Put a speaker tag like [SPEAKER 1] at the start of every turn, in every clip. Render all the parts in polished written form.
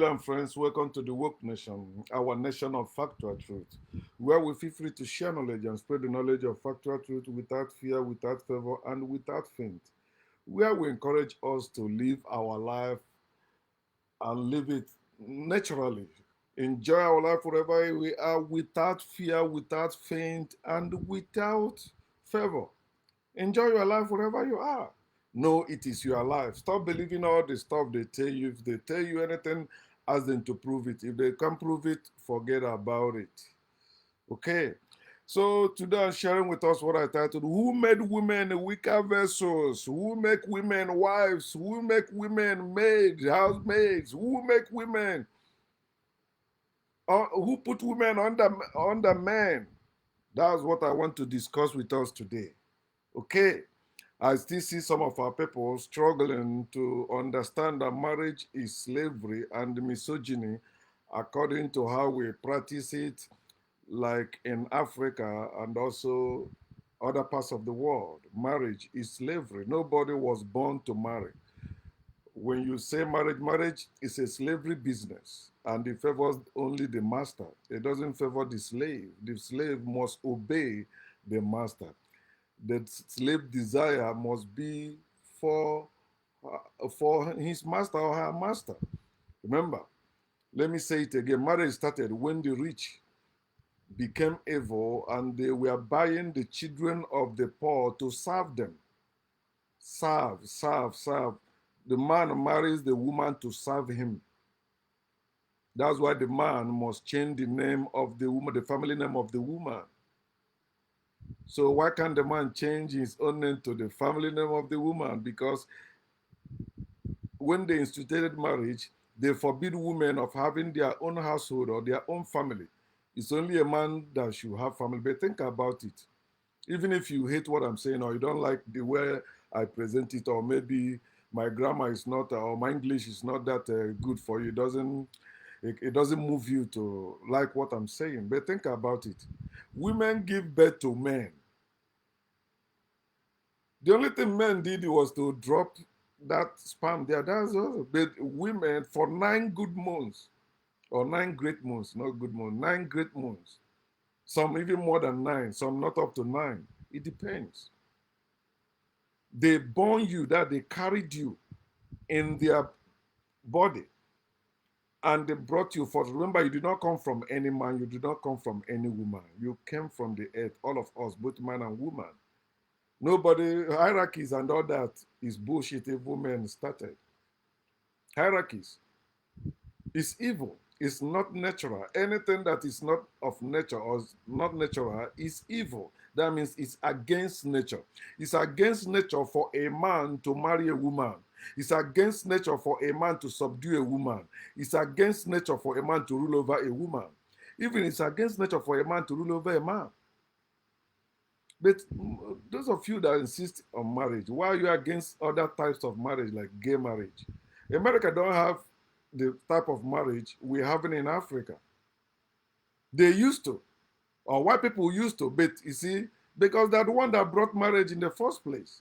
[SPEAKER 1] Hello and friends, welcome to the Woke Nation, our nation of factual truth, where we feel free to share knowledge and spread the knowledge of factual truth without fear, without favor, and without feint. Where we encourage us to live our life and live it naturally. Enjoy our life wherever we are without fear, without feint, and without favor. Enjoy your life wherever you are. No, it is your life. Stop believing all the stuff they tell you. If they tell you anything, ask them to prove it. If they can't prove it, forget about it. Okay. So today I'm sharing with us what I titled Who Made Women Weaker Vessels? Who make women wives? Who make women maids, housemaids? Who make women who put women under men? That's what I want to discuss with us today. Okay. I still see some of our people struggling to understand that marriage is slavery and misogyny according to how we practice it, like in Africa and also other parts of the world. Marriage is slavery. Nobody was born to marry. When you say marriage is a slavery business and it favors only the master. It doesn't favor the slave. The slave must obey the master. The slave desire must be for for his master or her master. Remember, let me say it again. Marriage started when the rich became evil and they were buying the children of the poor to serve them. Serve. The man marries the woman to serve him. That's why the man must change the name of the woman, the family name of the woman. So why can't the man change his own name to the family name of the woman? Because when they instituted marriage, they forbid women of having their own household or their own family. It's only a man that should have family. But think about it. Even if you hate what I'm saying or you don't like the way I present it, or maybe my grammar is not, or my English is not that good for you, it doesn't move you to like what I'm saying. But think about it. Women give birth to men. The only thing men did was to drop that sperm there. That's all. But women, for 9 good months, or 9 great months, not good months, 9 great months, some even more than 9, some not up to 9. It depends. They born you, that they carried you in their body and they brought you forth. Remember, you did not come from any man, you did not come from any woman. You came from the earth, all of us, both man and woman. Nobody, hierarchies and all that is bullshit. Evil men started. Hierarchies is evil. It's not natural. Anything that is not of nature or is not natural is evil. That means it's against nature. It's against nature for a man to marry a woman. It's against nature for a man to subdue a woman. It's against nature for a man to rule over a woman. Even it's against nature for a man to rule over a man. But those of you that insist on marriage, why are you against other types of marriage like gay marriage? America don't have the type of marriage we're having in Africa. They used to, or white people used to, but you see, because they're the one that brought marriage in the first place.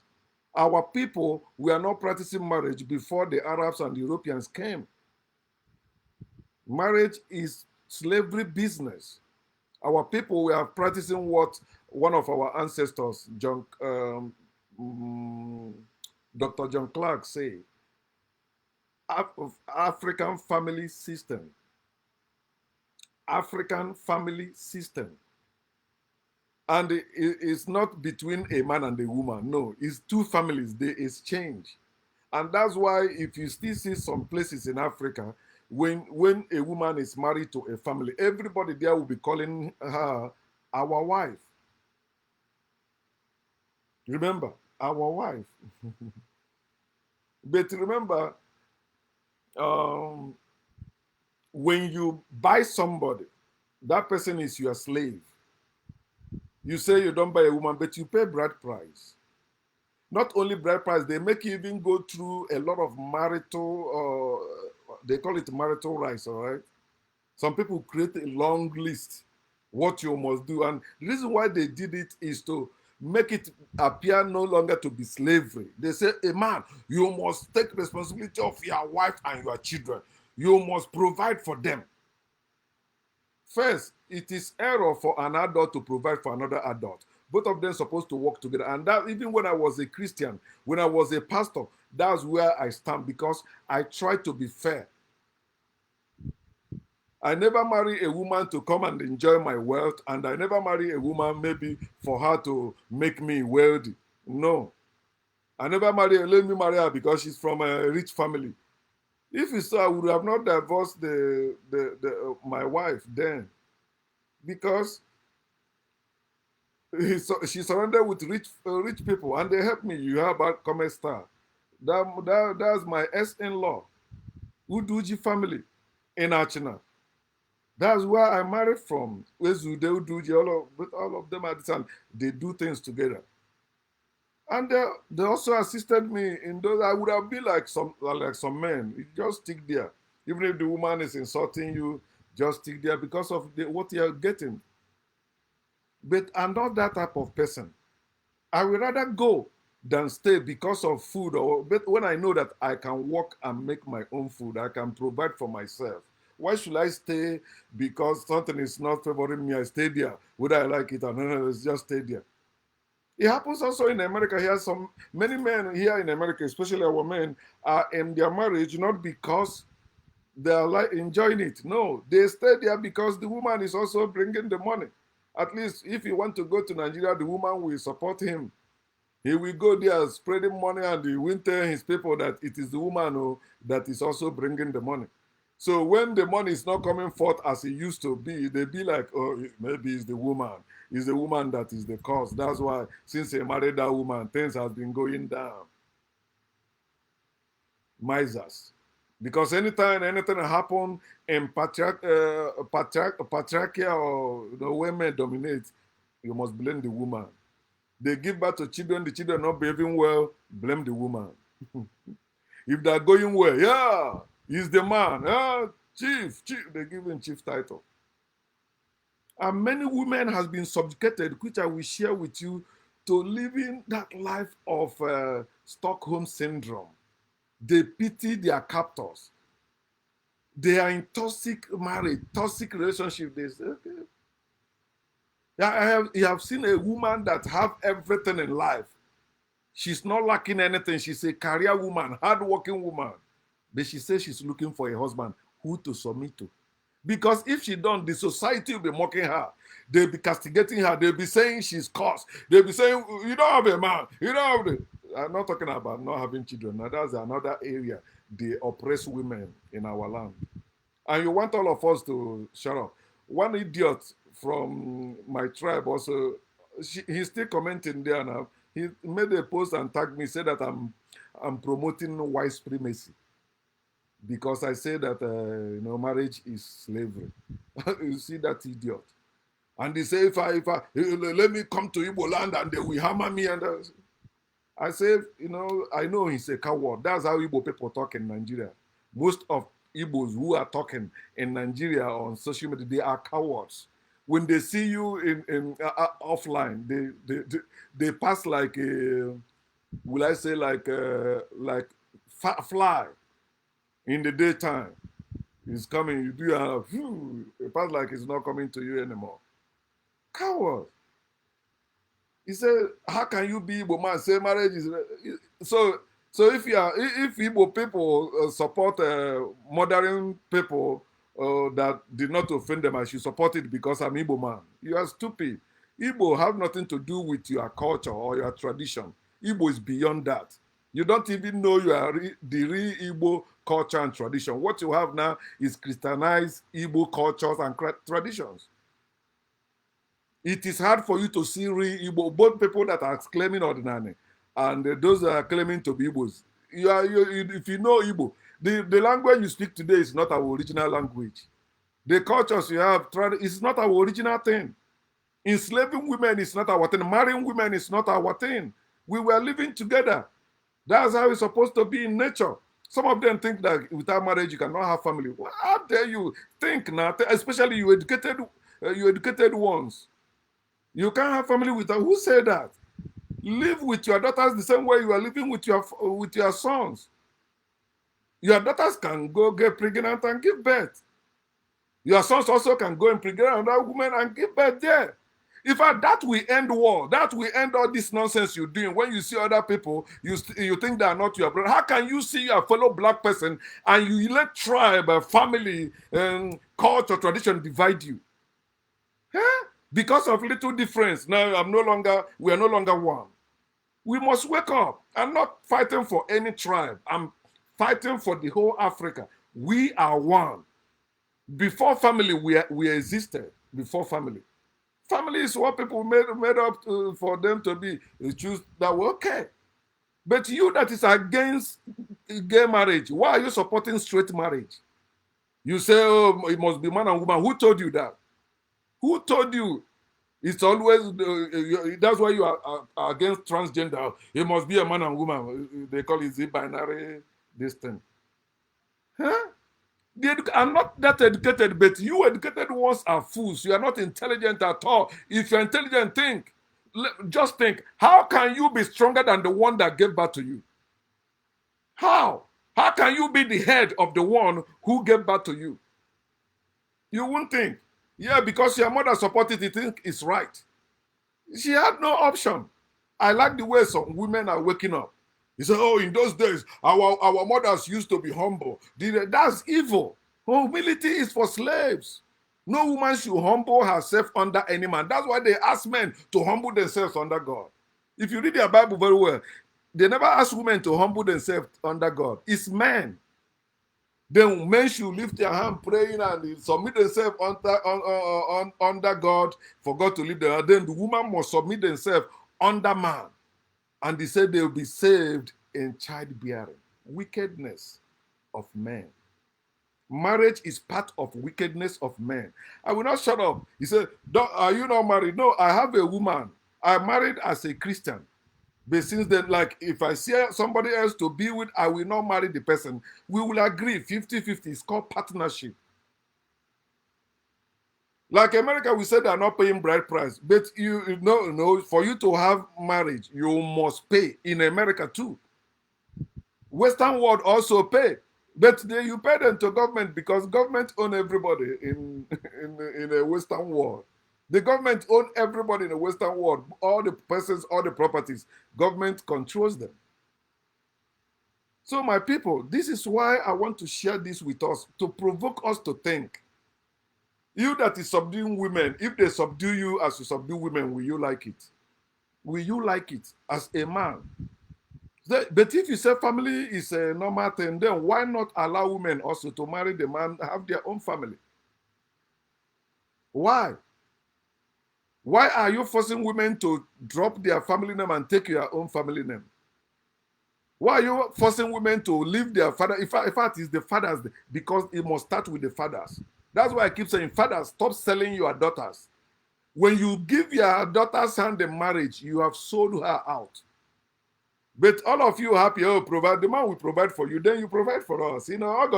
[SPEAKER 1] Our people were not practicing marriage before the Arabs and the Europeans came. Marriage is slavery business. Our people were practicing what one of our ancestors, Dr. John Clark, said: African family system. African family system. And it's not between a man and a woman. No, it's two families. They exchange. And that's why if you still see some places in Africa, when a woman is married to a family, everybody there will be calling her our wife. Remember, our wife. But remember, um, when you buy somebody, that person is your slave. You say you don't buy a woman, but you pay bride price. Not only bride price, they make you even go through a lot of marital, they call it marital rights, all right? Some people create a long list, what you must do. And the reason why they did it is to make it appear no longer to be slavery. They say, a man, you must take responsibility of your wife and your children. You must provide for them. First, it is error for an adult to provide for another adult. Both of them supposed to work together. And that even when I was a Christian, when I was a pastor, that's where I stand because I try to be fair. I never marry a woman to come and enjoy my wealth, and I never marry a woman maybe for her to make me wealthy. No. I never let me marry her because she's from a rich family. If it's so, I would have not divorced my wife then, because she surrounded with rich people, and they helped me. You have a comment star. That's my ex-in-law, Uduji family in Achina. That's where I married from. Wezude Uduji, all of them are the same. They do things together. And they also assisted me in those. I would have been like some men. You just stick there. Even if the woman is insulting you, just stick there because of what you're getting. But I'm not that type of person. I would rather go than stay because of food. But when I know that I can work and make my own food, I can provide for myself. Why should I stay because something is not favoring me? I stay there, whether I like it or not. Let's just stay there. It happens also in America. Here, many men here in America, especially our men, are in their marriage not because they are like enjoying it. No, they stay there because the woman is also bringing the money. At least if he want to go to Nigeria, the woman will support him. He will go there spreading money, and he will tell his people that it is the woman that is also bringing the money. So when the money is not coming forth as it used to be, they be like, oh, maybe it's the woman. It's the woman that is the cause. That's why since he married that woman, things have been going down. Misers. Because anytime anything happen in patriarchy or the women dominate, you must blame the woman. They give birth to children, the children not behaving well, blame the woman. If they're going well, yeah, he's the man. Chief, they give him chief title. And many women has been subjugated, which I will share with you, to living that life of Stockholm syndrome. They pity their captors. They are in toxic marriage, toxic relationship. They say, okay. You have seen a woman that have everything in life. She's not lacking anything. She's a career woman, hardworking woman. But she says she's looking for a husband who to submit to. Because if she don't, the society will be mocking her. They'll be castigating her. They'll be saying she's cursed. They'll be saying, you don't have a man. You don't have the... I'm not talking about not having children. Now, that's another area. They oppress women in our land. And you want all of us to shut up. One idiot from my tribe also, he's still commenting there now. He made a post and tagged me, said that I'm promoting white supremacy because I say that marriage is slavery. You see that idiot, and they say if I let me come to Igbo land and they will hammer me, and I say I know he's a coward. That's how Igbo people talk in Nigeria. Most of Igbos who are talking in Nigeria on social media, they are cowards. When they see you in offline, they pass like a, will I say like fly in the daytime. It's coming, you do it pass like it's not coming to you anymore. Coward. He said, how can you be Igbo man? Say marriage is so if Igbo people support modern people that did not offend them, I should support it because I'm Igbo man. You are stupid. Igbo have nothing to do with your culture or your tradition. Igbo is beyond that. You don't even know you are the real Igbo culture and tradition. What you have now is Christianized Igbo cultures and traditions. It is hard for you to see real Igbo, both people that are claiming ordinary and those that are claiming to be Igbos. If you know Igbo, the language you speak today is not our original language. The cultures you have, it's not our original thing. Enslaving women is not our thing. Marrying women is not our thing. We were living together. That's how it's supposed to be in nature. Some of them think that without marriage you cannot have family. Well, how dare you think now? Especially you educated ones. You can't have family without. Who said that? Live with your daughters the same way you are living with your sons. Your daughters can go get pregnant and give birth. Your sons also can go and pregnant another woman and give birth there. In fact, that will end war. That will end all this nonsense you're doing. When you see other people, you think they are not your brother. How can you see your fellow black person and you let tribe, family, culture, tradition divide you? Huh? Because of little difference. Now we are no longer one. We must wake up. I'm not fighting for any tribe. I'm fighting for the whole Africa. We are one. Before family, we existed. Before family. Family is what people made up for them to be. They choose that way, okay. But you that is against gay marriage, why are you supporting straight marriage? You say, oh, it must be man and woman. Who told you that? Who told you? It's always, that's why you are against transgender. It must be a man and woman. They call it the binary, this thing. Huh? I'm not that educated, but you educated ones are fools. You are not intelligent at all. If you're intelligent, think. Just think. How can you be stronger than the one that gave birth to you? How? How can you be the head of the one who gave birth to you? You won't think. Yeah, because your mother supported it, you think it's right. She had no option. I like the way some women are waking up. He said, oh, in those days, our mothers used to be humble. That's evil. Humility is for slaves. No woman should humble herself under any man. That's why they ask men to humble themselves under God. If you read your Bible very well, they never ask women to humble themselves under God. It's men. Then men should lift their hand praying and submit themselves under God for God to lift their hand. Then the woman must submit themselves under man. And they said they will be saved in childbearing. Wickedness of men. Marriage is part of wickedness of men. I will not shut up. He said, are you not married? No, I have a woman. I married as a Christian. But since then, like, if I see somebody else to be with, I will not marry the person. We will agree 50-50. It's called partnership. Like America, we said they are not paying bride price. But you know, for you to have marriage, you must pay. In America too. Western world also pay. But you pay them to government because government own everybody in a Western world. The government own everybody in the Western world. All the persons, all the properties. Government controls them. So my people, this is why I want to share this with us, to provoke us to think. You that is subduing women, if they subdue you as you subdue women, will you like it? Will you like it as a man? But if you say family is a normal thing, then why not allow women also to marry the man, have their own family? Why? Why are you forcing women to drop their family name and take your own family name? Why are you forcing women to leave their father? In fact, it's the fathers, because it must start with the fathers. That's why I keep saying, fathers, stop selling your daughters. When you give your daughter's hand in marriage, you have sold her out. But all of you happy, oh, provide. The man will provide for you, then you provide for us. You know,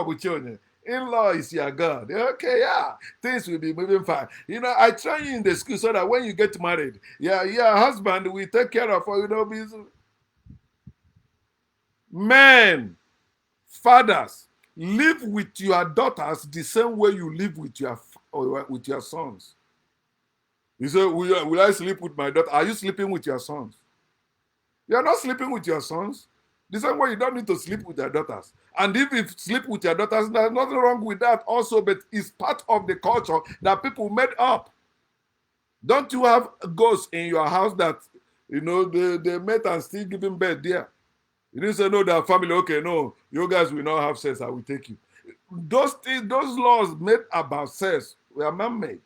[SPEAKER 1] in-law is your God. Okay, yeah, things will be moving fine. You know, I train you in the school so that when you get married, yeah, your husband will take care of you. You know, men, fathers, live with your daughters the same way you live with your sons. You say, will I sleep with my daughter? Are you sleeping with your sons? You're not sleeping with your sons. The same way you don't need to sleep with your daughters. And if you sleep with your daughters, there's nothing wrong with that also, but it's part of the culture that people made up. Don't you have ghosts in your house that, you know, they met and still giving birth there? You didn't say, no, they're family. Okay, no, you guys will not have sex. I will take you. Those laws made about sex were man-made.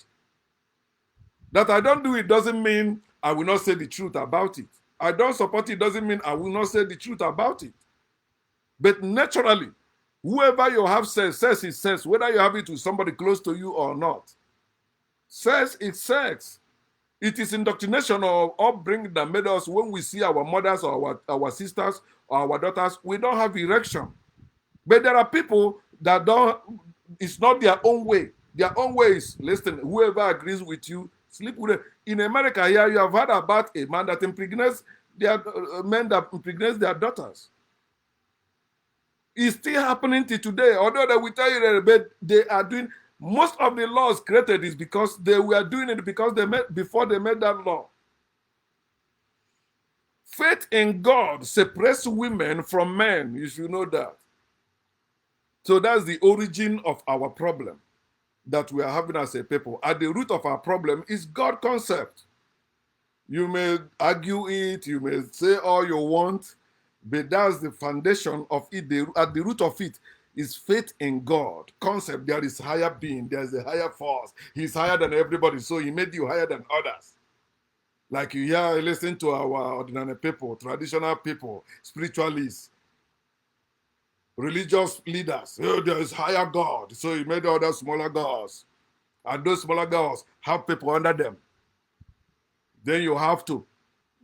[SPEAKER 1] That I don't do it doesn't mean I will not say the truth about it. I don't support it doesn't mean I will not say the truth about it. But naturally, whoever you have sex is sex, whether you have it with somebody close to you or not. Sex is sex. It is indoctrination or upbringing that made us, when we see our mothers or our sisters or our daughters, we don't have erection. But there are people that don't, it's not their own way. Their own way is, listen, whoever agrees with you, sleep with them. In America here, you have heard about a man that impregnates men that impregnates their daughters. It's still happening till today. Although they will tell you that, but they are doing most of the laws created is because they were doing it because they made before they made that law. Faith in God separates women from men. You should know that. So that's the origin of our problem that we are having as a people. At the root of our problem is God concept. You may argue it, you may say all you want, but that's the foundation of it. At the root of it is faith in God. Concept, there is higher being, there's a higher force. He's higher than everybody, so he made you higher than others. Like you hear, listen to our ordinary people, traditional people, spiritualists, religious leaders. Oh, there is higher God, so he made other smaller gods. And those smaller gods have people under them. Then you have to.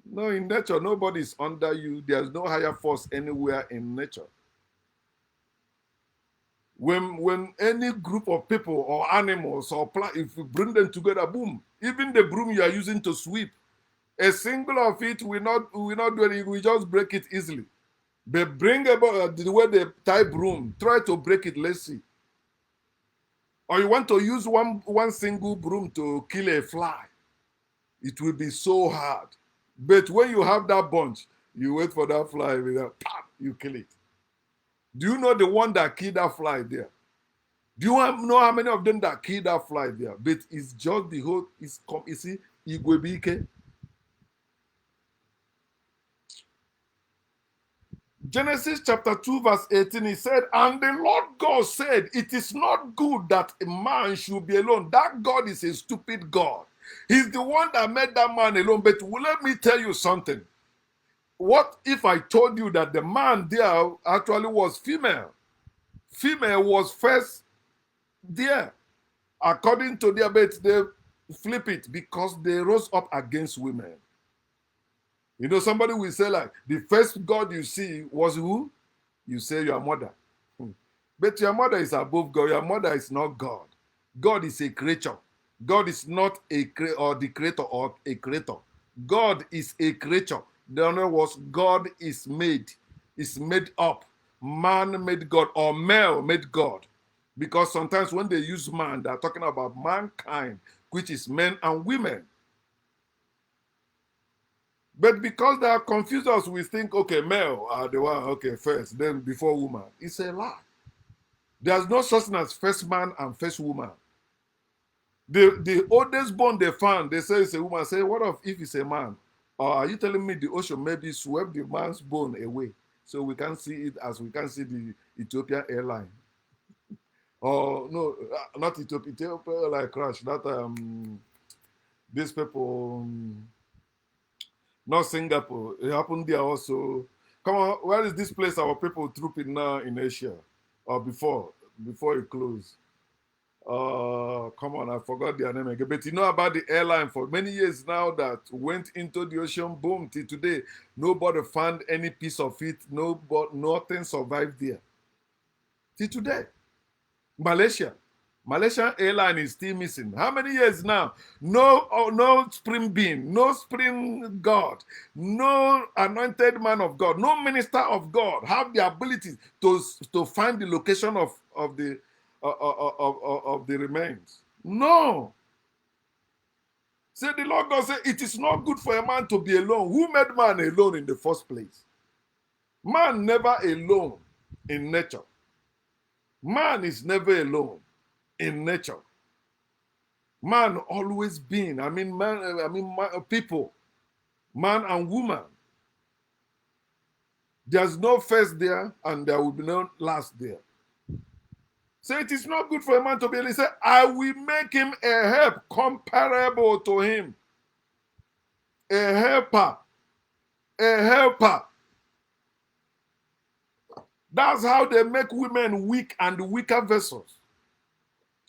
[SPEAKER 1] No, in nature, nobody is under you. There's no higher force anywhere in nature. When any group of people or animals or plant, if you bring them together, boom, even the broom you are using to sweep, a single of it will not do anything. We just break it easily. But bring about the way they tie broom, try to break it. Let's see. Or you want to use one single broom to kill a fly, it will be so hard. But when you have that bunch, you wait for that fly, pop, you kill it. Do you know the one that killed that fly there? Do you know how many of them that killed that fly there? But it's just the whole, you see, Igwebike. Genesis chapter 2 verse 18, he said, and the Lord God said, it is not good that a man should be alone. That God is a stupid God. He's the one that made that man alone. But let me tell you something. What if I told you that the man there actually was female? Female was first there. According to their bets, they flip it because they rose up against women. You know, somebody will say, like, the first God you see was who? You say your mother. But your mother is above God. Your mother is not God. God is a creature. God is not the creator or a creator. God is a creature. The other was God is made up. Man made God or male made God. Because sometimes when they use man, they're talking about mankind, which is men and women. But because they are confused us, we think, okay, male are the one, okay, first, then before woman. It's a lie. There's no such thing as first man and first woman. The oldest bone they found, they say it's a woman. Say, what if it's a man? Or are you telling me the ocean maybe swept the man's bone away so we can see it as we can see the Ethiopian airline? Or no, not Ethiopia. Ethiopia like crash. That these people, not Singapore. It happened there also. Come on, where is this place our people trooping now in Asia? Or before it closed? Come on, I forgot their name again. But you know about the airline for many years now that went into the ocean, boom, till today. Nobody found any piece of it. Nothing survived there. Till today. Malaysian airline is still missing. How many years now? No spring being, no spring God, no anointed man of God, no minister of God have the ability to find the location of the remains. No. Say the Lord God said, it is not good for a man to be alone. Who made man alone in the first place? Man never alone in nature. Man is never alone in nature. Man always been, people, man and woman. There's no first there and there will be no last there. So it is not good for a man to be able to say, I will make him a help comparable to him. A helper. A helper. That's how they make women weak and weaker vessels.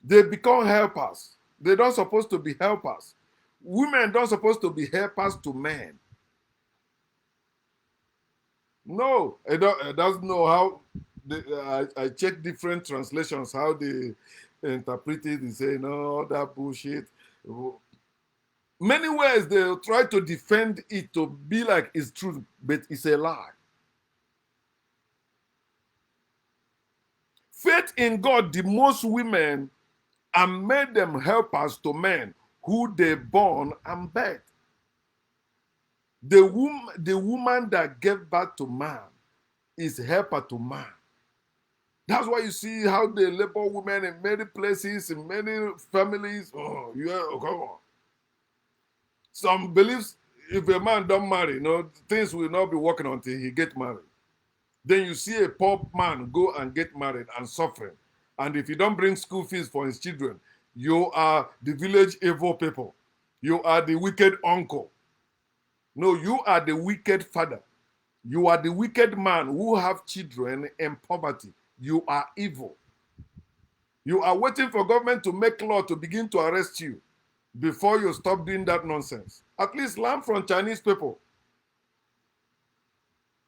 [SPEAKER 1] They become helpers. They don't supposed to be helpers. Women don't supposed to be helpers to men. No, I don't know how. I check different translations, how they interpret it. They say, no, that bullshit. Many ways they try to defend it to be like it's true, but it's a lie. Faith in God demotes women and made them helpers to men who they born and beget. The woman that gave birth to man is helper to man. That's why you see how they labor women in many places, in many families. Oh, yeah, come on. Some beliefs, if a man don't marry, things will not be working until he get married. Then you see a poor man go and get married and suffering. And if you don't bring school fees for his children, you are the village evil people. You are the wicked uncle. No, you are the wicked father. You are the wicked man who have children in poverty. You are evil. You are waiting for government to make law to begin to arrest you before you stop doing that nonsense. At least learn from Chinese people.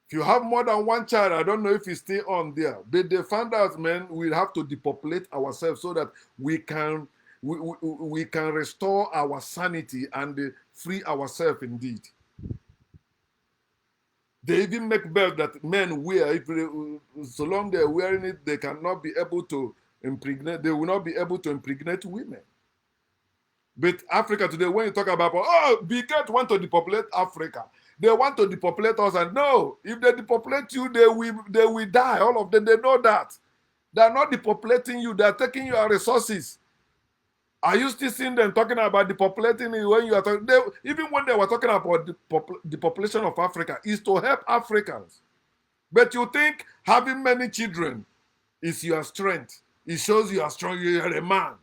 [SPEAKER 1] If you have more than one child, I don't know if you stay on there. But they found out, man, we have to depopulate ourselves so that we can restore our sanity and free ourselves indeed. They even make belts that men wear. So long they're wearing it, they cannot be able to impregnate. They will not be able to impregnate women. But Africa today, when you talk about, Bill Gates want to depopulate Africa. They want to depopulate us, and no, if they depopulate you, they will die. All of them, they know that. They are not depopulating you, they are taking your resources. Are you still seeing them talking about depopulating you when you are talking? Even when they were talking about the population of Africa, is to help Africans. But you think having many children is your strength. It shows you are strong, you are a man.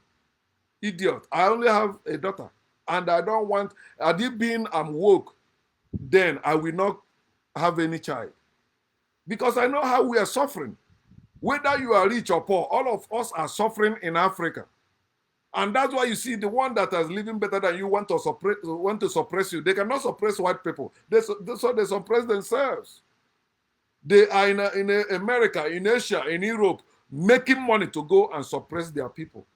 [SPEAKER 1] Idiot. I only have a daughter. And I don't want, had it been I'm woke, then I will not have any child. Because I know how we are suffering. Whether you are rich or poor, all of us are suffering in Africa. And that's why you see the one that is living better than you want to suppress you. They cannot suppress white people. So they suppress themselves. They are in America, in Asia, in Europe, making money to go and suppress their people.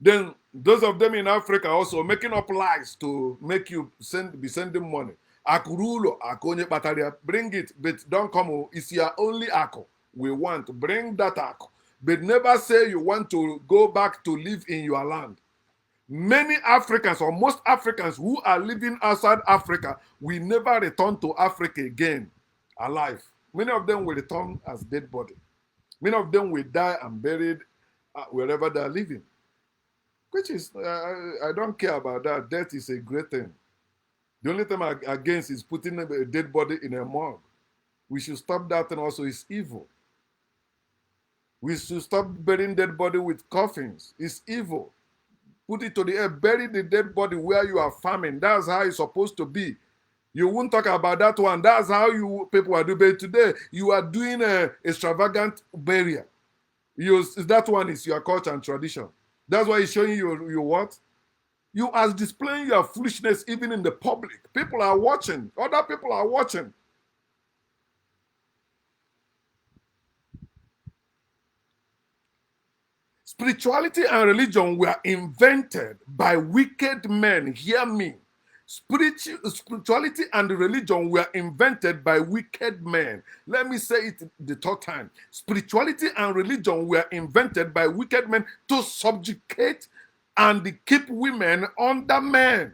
[SPEAKER 1] Then those of them in Africa also making up lies to make you be sending money. Akurulo, akonye bataria, bring it, but don't come. It's your only ako. We want, bring that ako. But never say you want to go back to live in your land. Many Africans, or most Africans who are living outside Africa, will never return to Africa again alive. Many of them will return as dead body. Many of them will die and buried wherever they are living. Which is, I don't care about that. Death is a great thing. The only thing I'm against is putting a dead body in a morgue. We should stop that, and also it's evil. We should stop burying dead body with coffins. It's evil. Put it to the air. Bury the dead body where you are farming. That's how it's supposed to be. You won't talk about that one. That's how you people are doing. But today, you are doing an extravagant burial. That one is your culture and tradition. That's why he's showing you what? You are displaying your foolishness even in the public. People are watching. Other people are watching. Spirituality and religion were invented by wicked men. Hear me. Spirituality and religion were invented by wicked men. Let me say it the third time. Spirituality and religion were invented by wicked men to subjugate and keep women under men.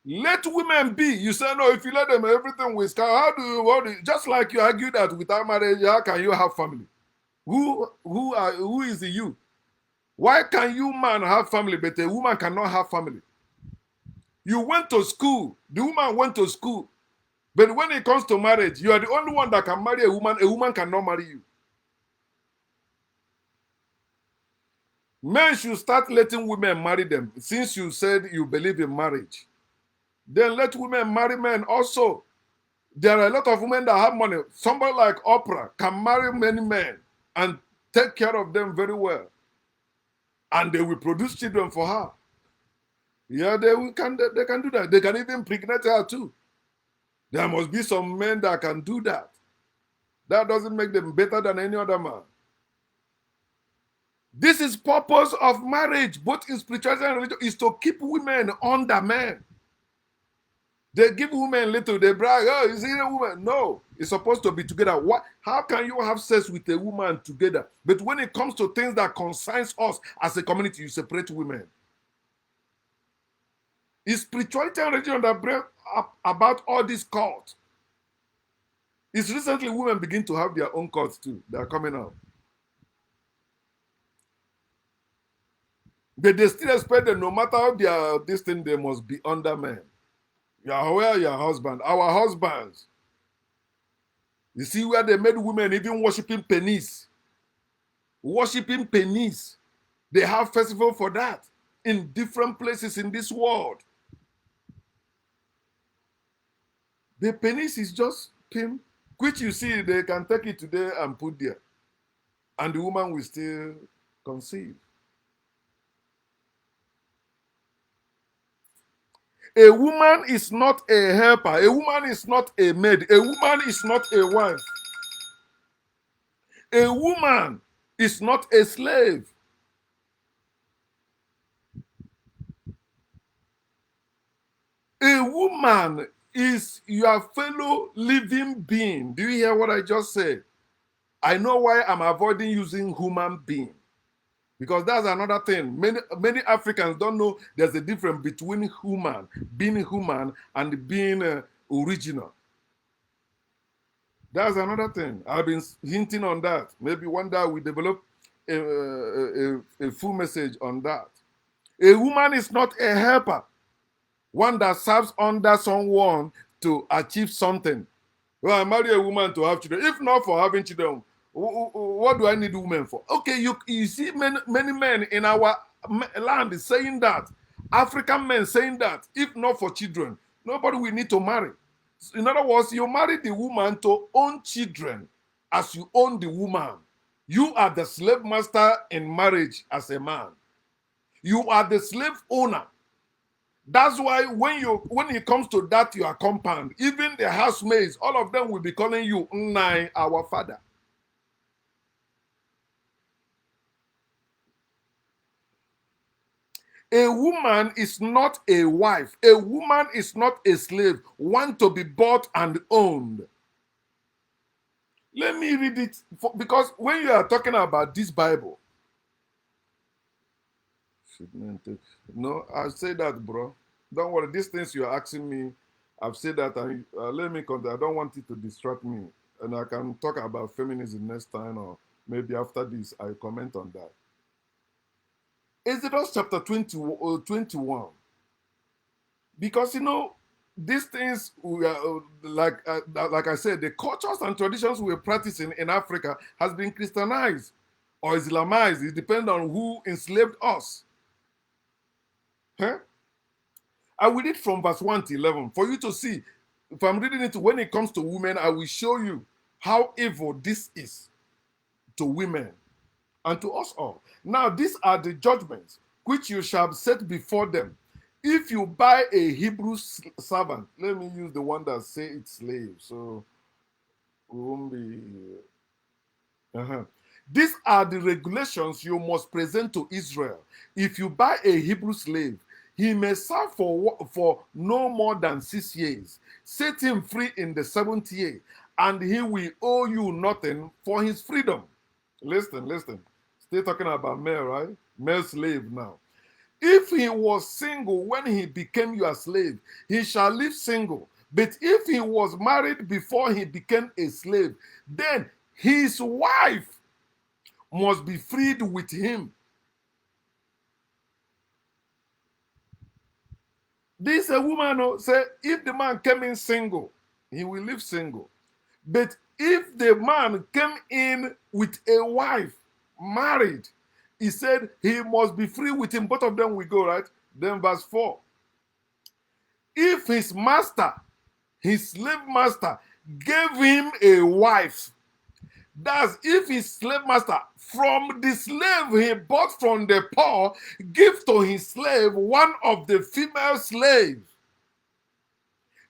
[SPEAKER 1] Let women be. You say, no, if you let them, everything will start. How do you, just like you argue that without marriage, how can you have family? Who is the you? Why can you man have family, but a woman cannot have family? You went to school. The woman went to school. But when it comes to marriage, you are the only one that can marry a woman. A woman cannot marry you. Men should start letting women marry them. Since you said you believe in marriage, then let women marry men also. There are a lot of women that have money. Somebody like Oprah can marry many men and take care of them very well. And they will produce children for her. Yeah, they can do that. They can even impregnate her too. There must be some men that can do that. That doesn't make them better than any other man. This is purpose of marriage, both in spirituality and religion, is to keep women under men. They give women little, they brag, oh, is it a woman? No, it's supposed to be together. What? How can you have sex with a woman together? But when it comes to things that concerns us as a community, you separate women. It's spirituality and religion that bring up about all these cults. It's recently women begin to have their own cults too. They are coming out. But they still expect that no matter how they are this thing, they must be under men. You are aware your husband. Our husbands. You see where they made women even worshiping pennies. Worshiping pennies. They have festival for that in different places in this world. The penis is just pin, which you see they can take it today and put there, and the woman will still conceive. A woman is not a helper. A woman is not a maid. A woman is not a wife. A woman is not a slave. A woman is your fellow living being. Do you hear what I just said? I know why I'm avoiding using human being. Because that's another thing. Many Africans don't know there's a difference between being human, and being original. That's another thing. I've been hinting on that. Maybe one day we develop a full message on that. A woman is not a helper, one that serves under someone to achieve something. Well, I marry a woman to have children. If not for having children, what do I need women for? Okay, you see many men in our land saying that. African men saying that. If not for children, nobody will need to marry. In other words, you marry the woman to own children as you own the woman. You are the slave master in marriage as a man. You are the slave owner. That's why when it comes to that, your compound, even the housemaids, all of them will be calling you Nnai, our father. A woman is not a wife. A woman is not a slave, one to be bought and owned. Let me read it, because when you are talking about this Bible, no, I say that, bro. Don't worry. These things you're asking me, I've said that. And let me continue. I don't want it to distract me, and I can talk about feminism next time, or maybe after this, I comment on that. Exodus chapter 21. Because these things we are, like I said, the cultures and traditions we're practicing in Africa has been Christianized or Islamized. It depends on who enslaved us. Huh? I will read from verse 1 to 11 for you to see. If I'm reading it, when it comes to women, I will show you how evil this is to women and to us all. Now, these are the judgments which you shall set before them. If you buy a Hebrew servant, let me use the one that say it's slave, so we won't be. These are the regulations you must present to Israel. If you buy a Hebrew slave, he may serve for no more than 6 years. Set him free in the 7th year, and he will owe you nothing for his freedom. Listen. Still talking about male, right? Male slave now. If he was single when he became your slave, he shall live single. But if he was married before he became a slave, then his wife must be freed with him. This a woman who say if the man came in single, he will live single. But if the man came in with a wife, married, he said he must be free with him. Both of them will go, right? Then verse 4. If his master, his slave master, gave him a wife, that's if his slave master, from the slave he bought from the poor, give to his slave one of the female slaves.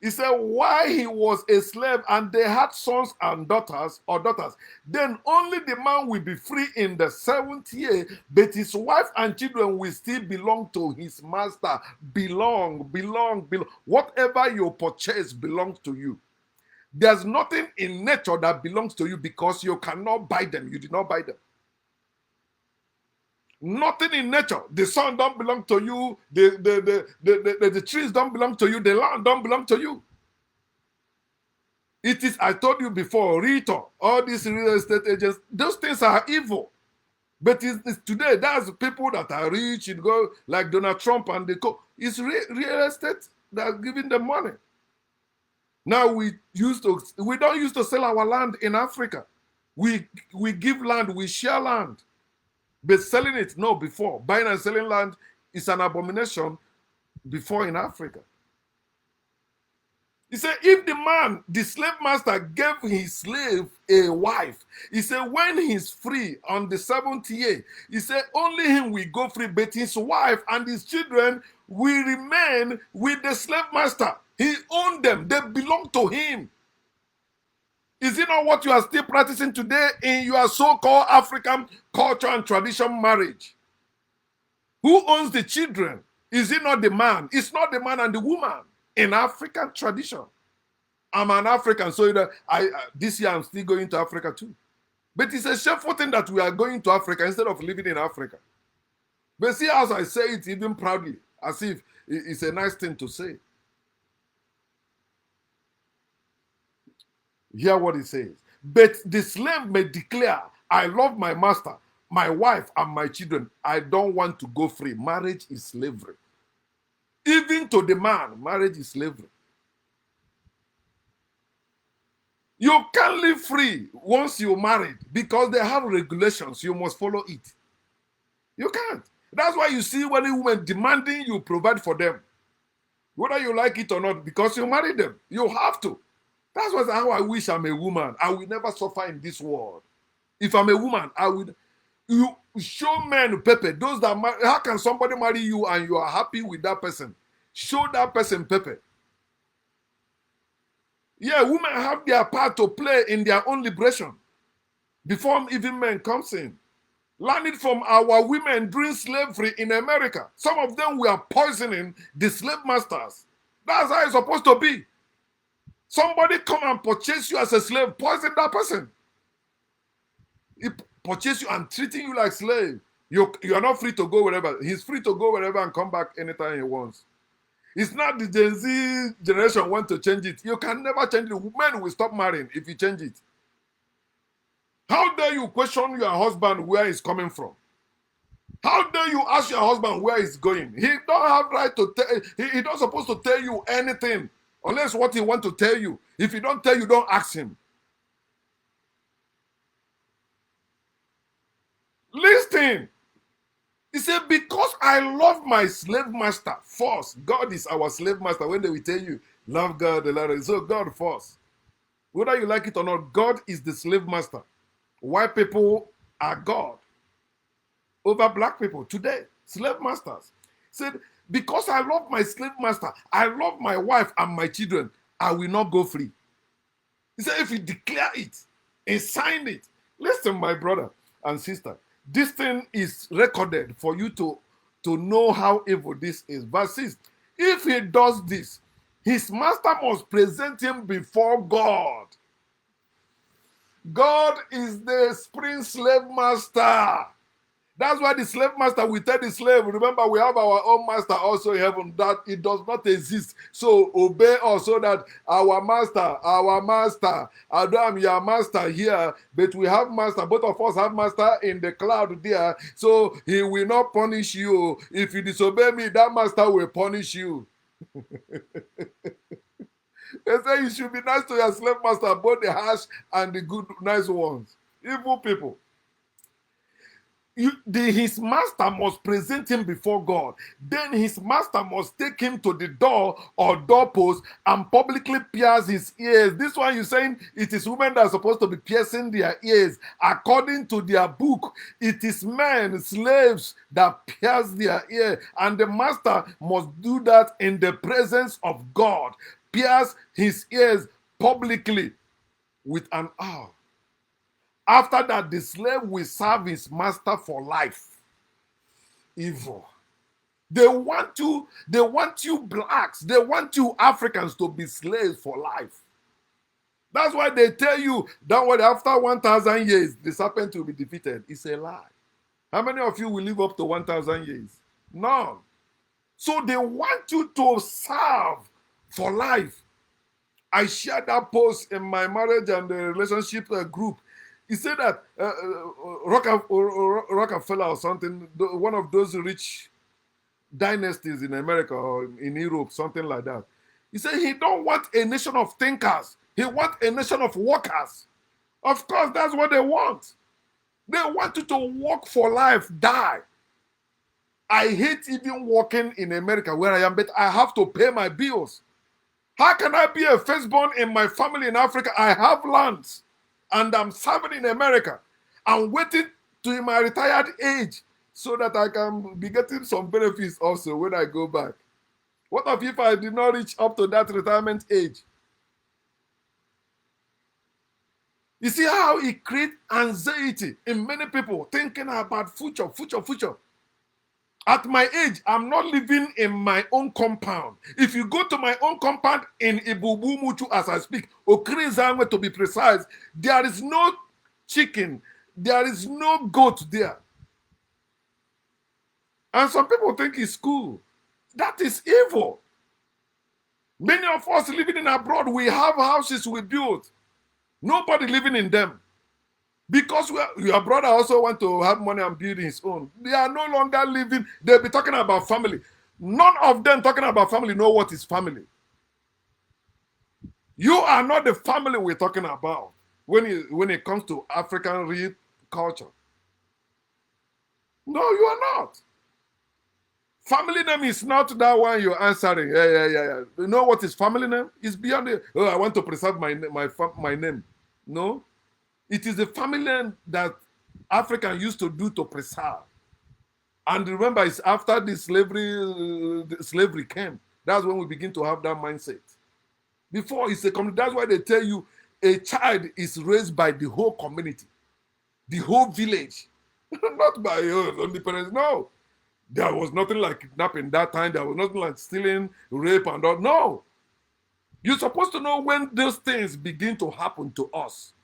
[SPEAKER 1] He said, while he was a slave and they had sons and daughters or daughters, then only the man will be free in the 7th year, but his wife and children will still belong to his master. Belong. Whatever you purchase belongs to you. There's nothing in nature that belongs to you because you cannot buy them. You did not buy them. Nothing in nature. The sun don't belong to you. The trees don't belong to you. The land don't belong to you. It is, I told you before, Rito, all these real estate agents, those things are evil. But it's today, that's people that are rich, you go like Donald Trump and the co. It's real estate that's giving them money. Now we don't used to sell our land in Africa. We give land, we share land. But selling it, no, before. Buying and selling land is an abomination before in Africa. He said, if the slave master gave his slave a wife, he said, when he's free on the 7th year, he said, only him will go free, but his wife and his children will remain with the slave master. He owned them. They belong to him. Is it not what you are still practicing today in your so-called African culture and tradition marriage? Who owns the children? Is it not the man? It's not the man and the woman in African tradition. I'm an African, so this year I'm still going to Africa too. But it's a shameful thing that we are going to Africa instead of living in Africa. But see, as I say it even proudly, as if it's a nice thing to say. Hear what he says. But the slave may declare, I love my master, my wife, and my children. I don't want to go free. Marriage is slavery. Even to the man, marriage is slavery. You can't live free once you're married because they have regulations. You must follow it. You can't. That's why you see when a woman demanding you provide for them. Whether you like it or not, because you married them. You have to. That's how I wish I'm a woman. I will never suffer in this world. If I'm a woman, I would. You show men, Pepe. Those that how can somebody marry you and you are happy with that person? Show that person, Pepe. Yeah, women have their part to play in their own liberation before even men comes in. Learn it from our women during slavery in America. Some of them were poisoning the slave masters. That's how it's supposed to be. Somebody come and purchase you as a slave, poison that person. He purchase you and treating you like slave. You are not free to go wherever. He's free to go wherever and come back anytime he wants. It's not the Gen Z generation want to change it. You can never change it. Men will stop marrying if you change it. How dare you question your husband where he's coming from? How dare you ask your husband where he's going? He don't have right to tell. He not supposed to tell you anything unless what he want to tell you. If he don't tell you, don't ask him. Listen. He said, because I love my slave master first. God is our slave master. When they will tell you, love God, the Lord. So God first. Whether you like it or not, God is the slave master. White people are God over black people today. Slave masters. He said, because I love my slave master, I love my wife and my children, I will not go free. He said, if you declare it and sign it, listen, my brother and sister, this thing is recorded for you to know how evil this is. Verse 6, if he does this, his master must present him before God. God is the spring slave master. That's why the slave master will tell the slave, remember we have our own master also in heaven, that it does not exist. So obey us so that our master, Adam, your master here, but we have master, both of us have master in the cloud there, so he will not punish you. If you disobey me, that master will punish you. They say you should be nice to your slave master, both the harsh and the good, nice ones. Evil people. His master must present him before God. Then his master must take him to the door or doorpost and publicly pierce his ears. This one you're saying it is women that are supposed to be piercing their ears. According to their book, it is men, slaves, that pierce their ear. And the master must do that in the presence of God. pierce his ears publicly with an awl. After that, the slave will serve his master for life. Evil. They want you blacks, they want you Africans to be slaves for life. That's why they tell you that what after 1,000 years, the serpent will be defeated. It's a lie. How many of you will live up to 1,000 years? None. So they want you to serve for life. I shared that post in my marriage and relationship group. He said that Rockefeller or something, one of those rich dynasties in America or in Europe, something like that. He said he don't want a nation of thinkers. He wants a nation of workers. Of course, that's what they want. They want you to work for life, die. I hate even working in America where I am, but I have to pay my bills. How can I be a firstborn in my family in Africa? I have lands and I'm serving in America. I'm waiting to my retired age so that I can be getting some benefits also when I go back. What if I did not reach up to that retirement age? You see how it creates anxiety in many people thinking about future. At my age, I'm not living in my own compound. If you go to my own compound in Ibubumuchu as I speak, Okrizangwe to be precise, there is no chicken, there is no goat there. And some people think it's cool. That is evil. Many of us living in abroad, we have houses we built. Nobody living in them. Because your brother also want to have money and build his own. They are no longer living. They'll be talking about family. None of them talking about family know what is family. You are not the family we're talking about when it comes to African real culture. No, you are not. Family name is not that one you're answering. Yeah. You know what is family name? It's beyond the, oh, I want to preserve my name. No. It is the family name that African used to do to preserve. And remember, it's after the slavery came. That's when we begin to have that mindset. Before, it's a community. That's why they tell you a child is raised by the whole community, the whole village, not by only parents. No. There was nothing like kidnapping that time. There was nothing like stealing, rape, and all. No. You're supposed to know when those things begin to happen to us.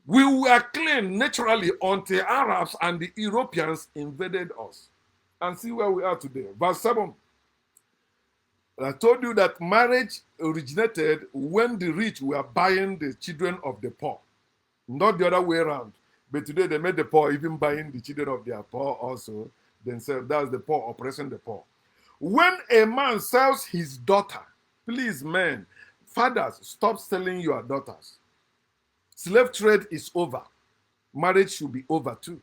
[SPEAKER 1] We were clean naturally until Arabs and the Europeans invaded us. And see where we are today. Verse 7. I told you that marriage originated when the rich were buying the children of the poor. Not the other way around. But today they made the poor even buying the children of their poor also themselves. That's the poor oppressing the poor. When a man sells his daughter, please men, fathers, stop selling your daughters. Slave trade is over. Marriage should be over too.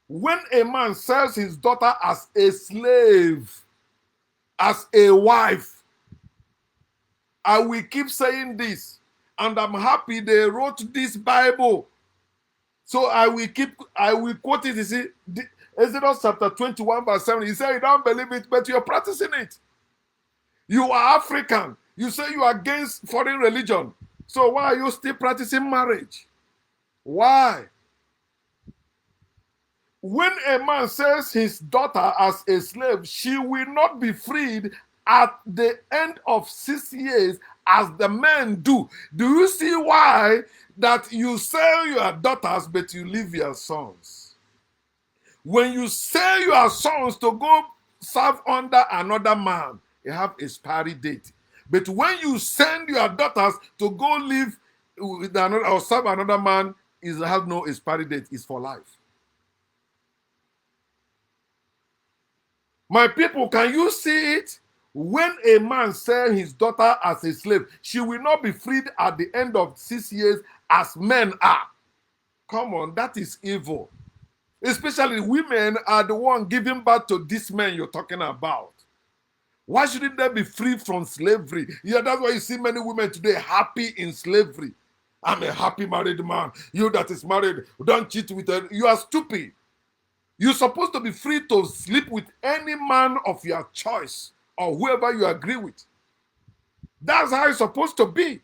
[SPEAKER 1] When a man sells his daughter as a slave, as a wife, I will keep saying this, and I'm happy they wrote this Bible. So I will quote it. You see, Exodus chapter 21, verse 7. He said, you don't believe it, but you're practicing it. You are African. You say you are against foreign religion. So why are you still practicing marriage? Why? When a man sells his daughter as a slave, she will not be freed at the end of 6 years as the men do. Do you see why that you sell your daughters but you leave your sons? When you sell your sons to go serve under another man, you have expiry date. But when you send your daughters to go live with another or serve another man, it has no expiry date. It's for life. My people, can you see it? When a man sells his daughter as a slave, she will not be freed at the end of 6 years as men are. Come on, that is evil. Especially women are the one giving birth to these men you're talking about. Why shouldn't they be free from slavery? Yeah, that's why you see many women today happy in slavery. I'm a happy married man. You that is married, don't cheat with her. You are stupid. You're supposed to be free to sleep with any man of your choice. or whoever you agree with. That's how it's supposed to be.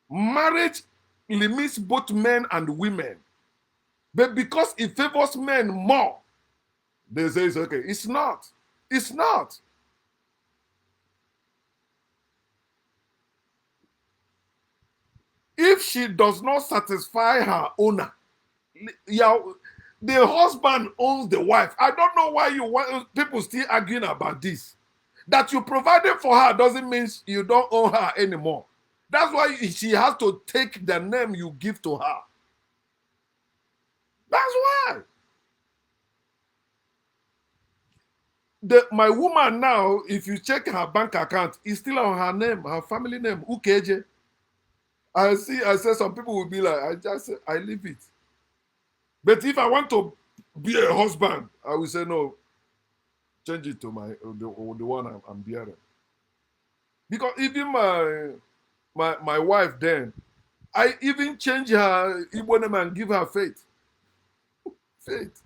[SPEAKER 1] Marriage limits both men and women. But because it favors men more, they say it's okay. It's not. It's not. If she does not satisfy her owner, yeah, the husband owns the wife. I don't know why you want people still arguing about this. That you provided for her doesn't mean you don't own her anymore. That's why she has to take the name you give to her. That's why. My woman now, if you check her bank account, it's still on her name, her family name, Ukeje. I said some people will be like, I leave it. But if I want to be a husband, I will say no, change it to the one I'm bearing. Because even my wife then, I even change her Igbo name and give her faith. Faith.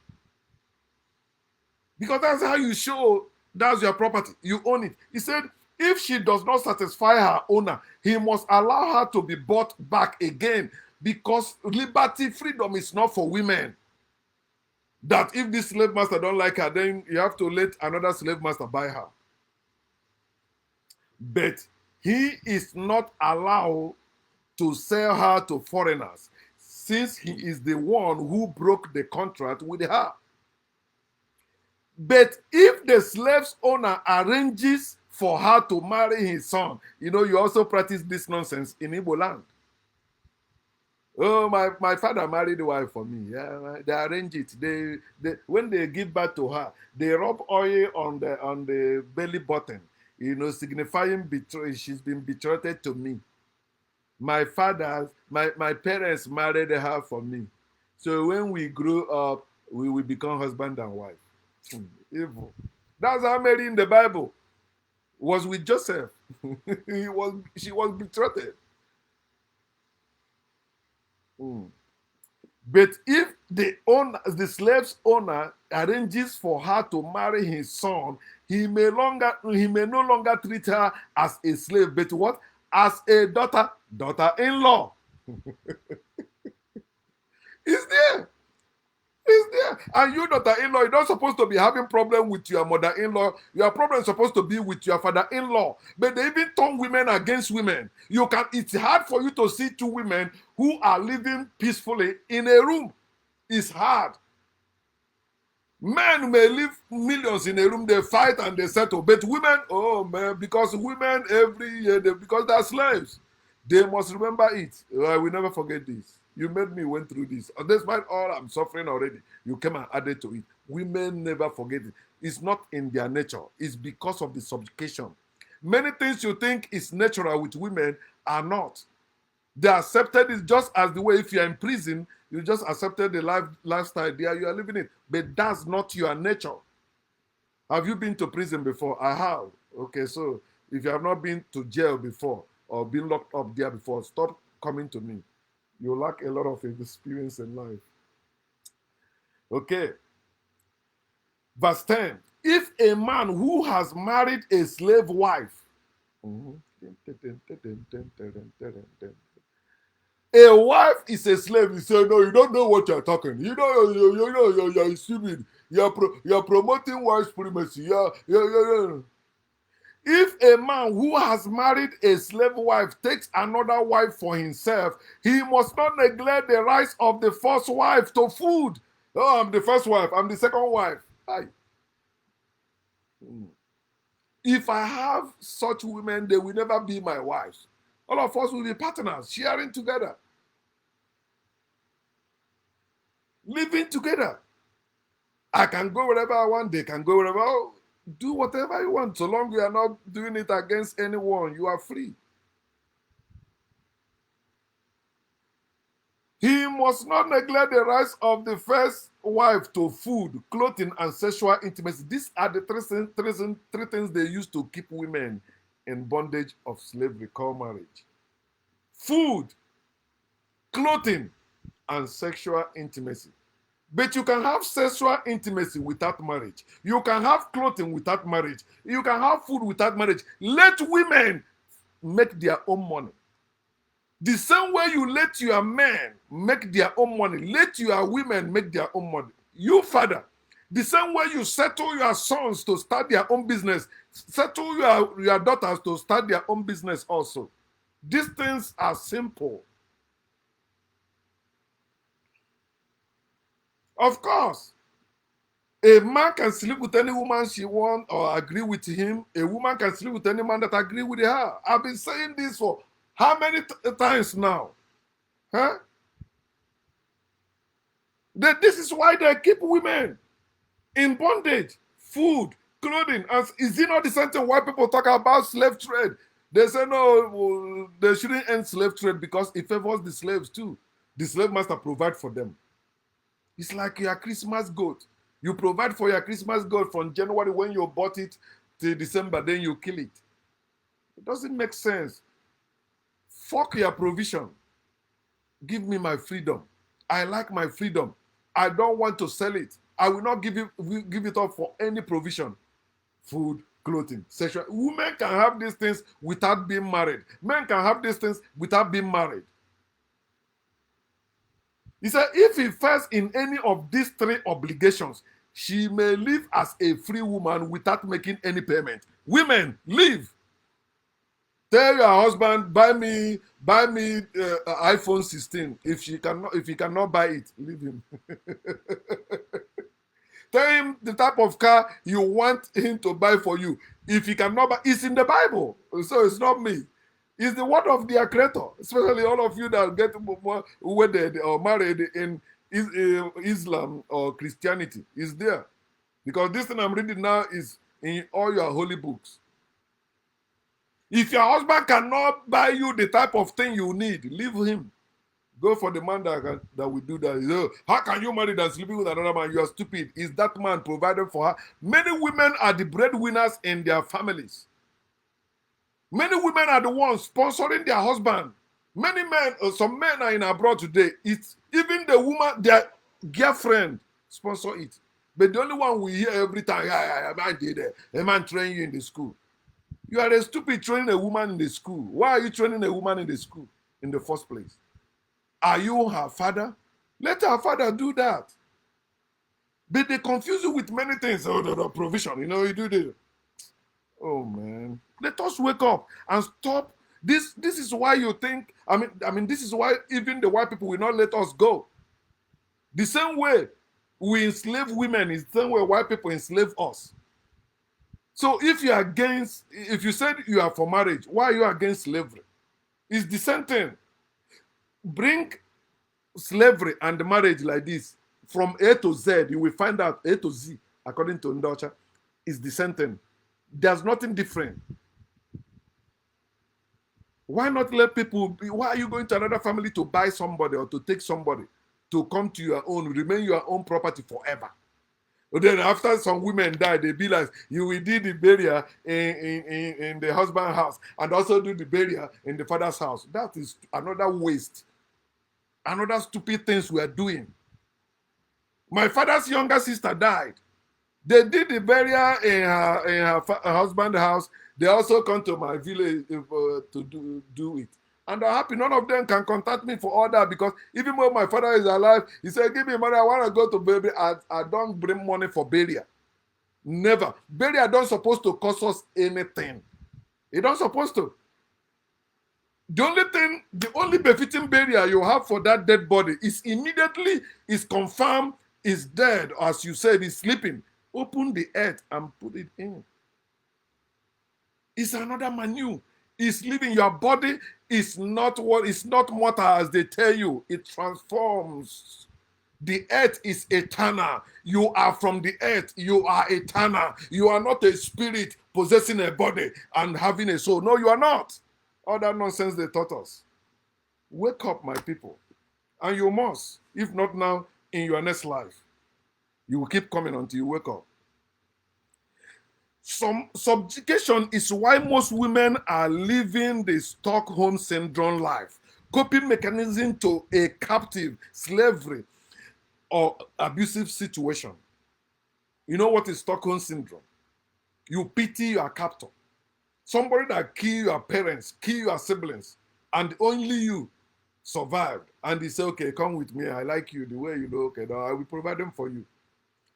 [SPEAKER 1] Because that's how you show that's your property. You own it. He said, if she does not satisfy her owner, he must allow her to be bought back again. Because liberty, freedom is not for women. That if this slave master don't like her, then you have to let another slave master buy her. But he is not allowed to sell her to foreigners, since he is the one who broke the contract with her. But if the slave's owner arranges for her to marry his son, you also practice this nonsense in Igbo land. Oh, my father married the wife for me. Yeah, they arrange it. They when they give birth to her, they rub oil on the belly button, signifying she's been betrothed to me. My parents married her for me. So when we grew up, we will become husband and wife. Evil. That's how Mary in the Bible was with Joseph. She was betrothed. But if the slave's owner arranges for her to marry his son, he may no longer treat her as a slave, but what? As a daughter-in-law. Is there? Is there? And you, daughter-in-law, you're not supposed to be having problem with your mother-in-law. Your problem is supposed to be with your father-in-law. But they even turn women against women. It's hard for you to see two women who are living peacefully in a room. It's hard. Men may live millions in a room, they fight and they settle. But women, oh man, because women every year, because they're slaves, they must remember it. I will never forget this. You made me went through this. Despite all I'm suffering already, you came and added to it. Women never forget it. It's not in their nature. It's because of the subjugation. Many things you think is natural with women are not. They accepted it just as the way if you're in prison, you just accepted the lifestyle there, you are living it. But that's not your nature. Have you been to prison before? I have. Okay, so if you have not been to jail before or been locked up there before, stop coming to me. You lack a lot of experience in life. Okay. Verse 10. If a man who has married a slave wife, a wife is a slave. You say, no, you don't know what you're talking. You're stupid. You're promoting white supremacy. If a man who has married a slave wife takes another wife for himself, he must not neglect the rights of the first wife to food. Oh, I'm the first wife. I'm the second wife. If I have such women, they will never be my wives. All of us will be partners, sharing together. Living together. I can go wherever I want. They can go wherever. Oh, do whatever you want. So long you are not doing it against anyone, you are free. He must not neglect the rights of the first wife to food, clothing, and sexual intimacy. These are the three things they use to keep women in bondage of slavery called marriage. Food, clothing, and sexual intimacy. But you can have sexual intimacy without marriage. You can have clothing without marriage. You can have food without marriage. Let women make their own money. The same way you let your men make their own money, let your women make their own money. You, father, the same way you settle your sons to start their own business, settle your daughters to start their own business also. These things are simple. Of course, a man can sleep with any woman she wants or agree with him. A woman can sleep with any man that agree with her. I've been saying this for how many times now? Huh? This is why they keep women in bondage, food, clothing. And is it not the same thing why people talk about slave trade? They say no, they shouldn't end slave trade because it favors the slaves too. The slave master provide for them. It's like your Christmas goat. You provide for your Christmas goat from January when you bought it till December, then you kill it. It doesn't make sense. Fuck your provision. Give me my freedom. I like my freedom. I don't want to sell it. I will not give it up for any provision. Food, clothing, sexual. Women can have these things without being married. Men can have these things without being married. He said, if he fails in any of these three obligations, she may live as a free woman without making any payment. Women, live. Tell your husband, buy me iPhone 16. If he cannot buy it, leave him. Tell him the type of car you want him to buy for you. If he cannot buy, it's in the Bible, so it's not me. It's the word of their creator, especially all of you that get wedded or married in Islam or Christianity. Is there. Because this thing I'm reading now is in all your holy books. If your husband cannot buy you the type of thing you need, leave him. Go for the man that will do that. How can you marry and sleeping with another man? You are stupid. Is that man provided for her? Many women are the breadwinners in their families. Many women are the ones sponsoring their husband. Many men, some men are in abroad today. It's even the woman, their girlfriend sponsor it. But the only one we hear every time, a man did it. A man train you in the school. You are a stupid training a woman in the school. Why are you training a woman in the school in the first place? Are you her father? Let her father do that. But they confuse you with many things. Oh, the provision. You know, you do this. Oh, man. Let us wake up and stop. This is why you think, I mean, this is why even the white people will not let us go. The same way we enslave women is the same way white people enslave us. So if you said you are for marriage, why are you against slavery? It's the same thing. Bring slavery and marriage like this from A to Z, you will find out A to Z, according to Ndocha, is the same thing. There's nothing different. Why not let people be? Why are you going to another family to buy somebody or to take somebody to come to your own, remain your own property forever? But then after some women die, they be like, you will do the burial in the husband's house and also do the burial in the father's house. That is another waste. Another stupid things we are doing. My father's younger sister died. They did the burial in her husband's house. They also come to my village to do it. And I'm happy none of them can contact me for all that because even when my father is alive, he said, give me money, I want to go to burial. I don't bring money for burial. Never. Burial don't supposed to cost us anything. It don't supposed to. The only befitting burial you have for that dead body is immediately is confirmed is dead, or as you said, is sleeping. Open the earth and put it in. It's another manure. It's living. Your body is not mortal as they tell you. It transforms. The earth is eternal. You are from the earth. You are eternal. You are not a spirit possessing a body and having a soul. No, you are not. All that nonsense they taught us. Wake up, my people. And you must. If not now, in your next life. You will keep coming until you wake up. Some subjugation is why most women are living the Stockholm Syndrome life. Coping mechanism to a captive slavery. or abusive situation. You know what is Stockholm syndrome? You pity your captor. Somebody that kill your parents, kill your siblings, and only you survived. And he say, okay, come with me. I like you the way you look, and I will provide them for you.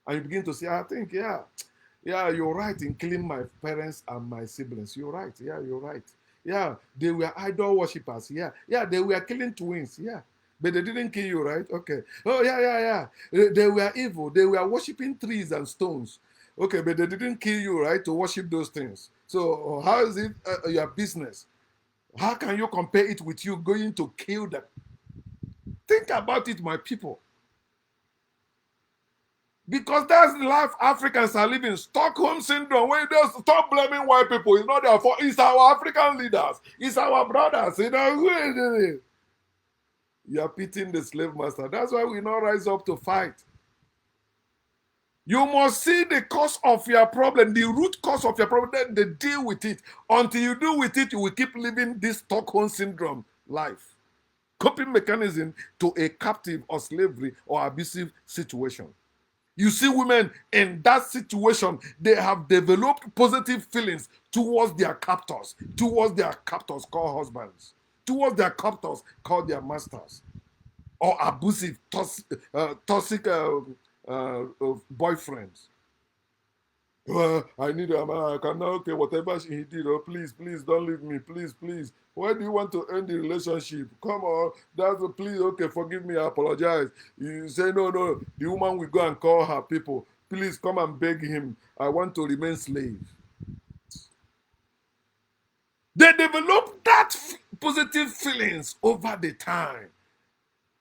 [SPEAKER 1] And you begin to say, I think, yeah, you're right in killing my parents and my siblings. You're right. Yeah, you're right. Yeah, they were idol worshippers. Yeah, they were killing twins. Yeah, but they didn't kill you, right? Okay. Oh, yeah. They were evil. They were worshiping trees and stones. Okay, but they didn't kill you, right, to worship those things. So how is it your business? How can you compare it with you going to kill them? Think about it, my people. Because that's the life Africans are living. Stockholm syndrome. When you just stop blaming white people, it's not their fault. It's our African leaders. It's our brothers. You know, you are pitying the slave master. That's why we not rise up to fight. You must see the cause of your problem, the root cause of your problem, then they deal with it. Until you deal with it, you will keep living this Stockholm syndrome life. Coping mechanism to a captive or slavery or abusive situation. You see women in that situation, they have developed positive feelings towards their captors called husbands, towards their captors called their masters, or abusive, toxic boyfriends. I need a man. I cannot, okay, whatever he did, oh, please, don't leave me, please. Why do you want to end the relationship? Come on, that's a please, okay, forgive me, I apologize. You say, no, the woman will go and call her people. Please come and beg him. I want to remain slave. They develop that positive feelings over the time.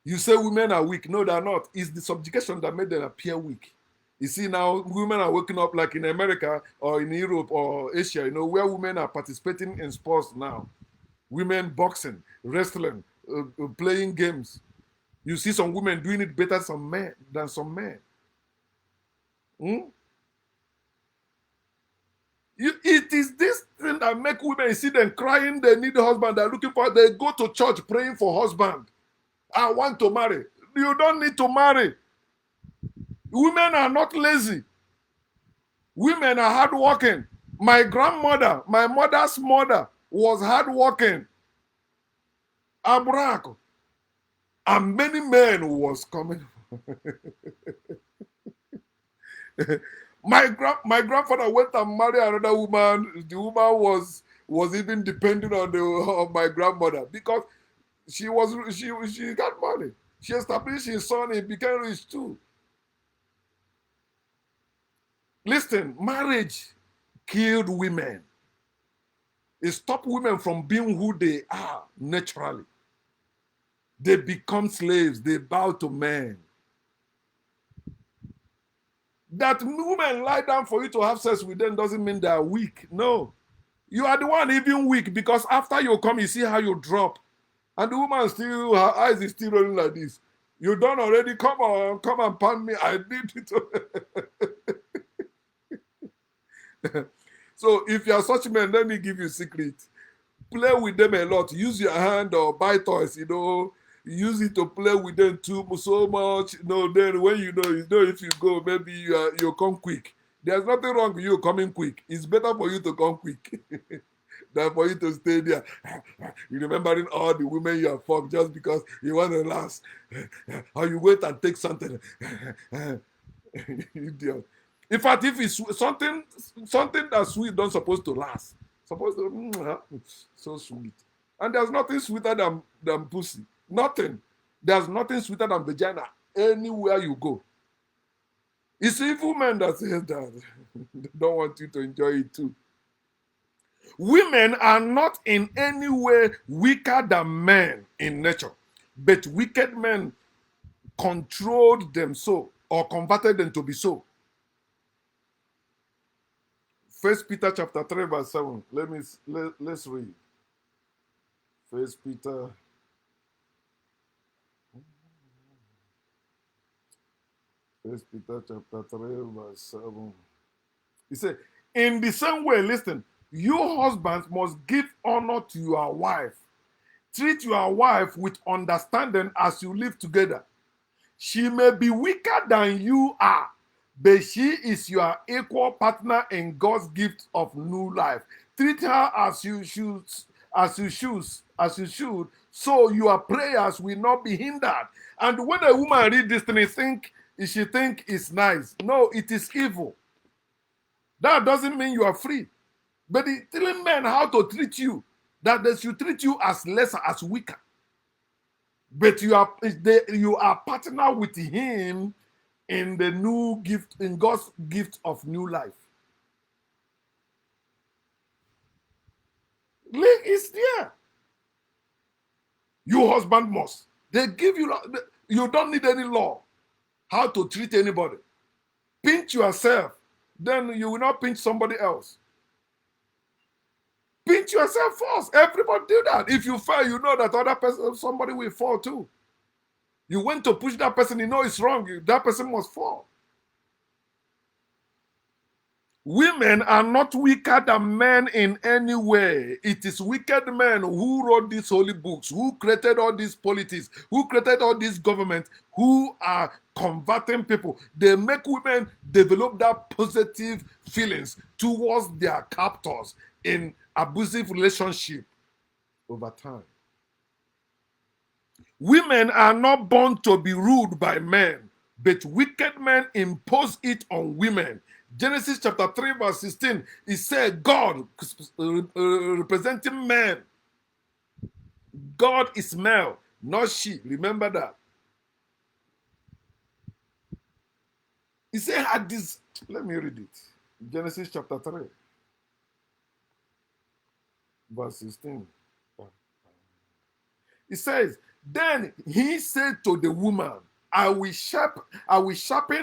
[SPEAKER 1] You say women are weak. No, they're not. It's the subjugation that made them appear weak. You see now, women are waking up like in America or in Europe or Asia, where women are participating in sports now. Women boxing, wrestling, playing games. You see some women doing it better than some men. Hmm? It is this thing that make women, you see them crying, they need a husband, they're looking for, they go to church praying for husband. I want to marry. You don't need to marry. Women are not lazy. Women are hardworking. My grandmother, my mother's mother, was hardworking. Abrak. And many men was coming. my grandfather went and married another woman. The woman was even depending on my grandmother because she got money. She established his son, he became rich too. Listen, marriage killed women. It stopped women from being who they are naturally. They become slaves. They bow to men. That women lie down for you to have sex with them doesn't mean they are weak. No. You are the one even weak because after you come, you see how you drop. And the woman still, her eyes is still rolling like this. You done already? Come on, come and pan me. I did it. So if you are such men, let me give you a secret. Play with them a lot. Use your hand or buy toys, use it to play with them too so much. Then when if you go, maybe you come quick. There's nothing wrong with you coming quick. It's better for you to come quick than for you to stay there. You remembering all the women you have fucked just because you want to last. Or you wait and take something. Idiot. In fact, if it's something that's sweet, don't supposed to last. Supposed to so sweet. And there's nothing sweeter than pussy. Nothing. There's nothing sweeter than vagina anywhere you go. It's evil men that say that. They don't want you to enjoy it too. Women are not in any way weaker than men in nature, but wicked men controlled them so or converted them to be so. First Peter chapter 3 verse 7. Let's read. First Peter. First Peter chapter 3 verse 7. He said, in the same way, listen, you husbands must give honor to your wife. Treat your wife with understanding as you live together. She may be weaker than you are, but she is your equal partner in God's gift of new life. Treat her as you should, so your prayers will not be hindered. And when a woman read this thing, she think it's nice. No, it is evil. That doesn't mean you are free. But it's telling men how to treat you, that they should treat you as lesser, as weaker. But you are partner with him in the new gift, in God's gift of new life. Link is there. You husband must. They give you, you don't need any law how to treat anybody. Pinch yourself, then you will not pinch somebody else. Pinch yourself first. Everybody do that. If you fail, you know that other person, somebody will fall too. You went to push that person, you know it's wrong. That person must fall. Women are not weaker than men in any way. It is wicked men who wrote these holy books, who created all these politics, who created all these governments, who are converting people. They make women develop that positive feelings towards their captors in abusive relationship over time. Women are not born to be ruled by men, but wicked men impose it on women. Genesis chapter 3 verse 16, it said God representing men. God is male, not she. Remember that. He said, had this, let me read it. Genesis chapter 3 verse 16. It says, then he said to the woman, I will sharpen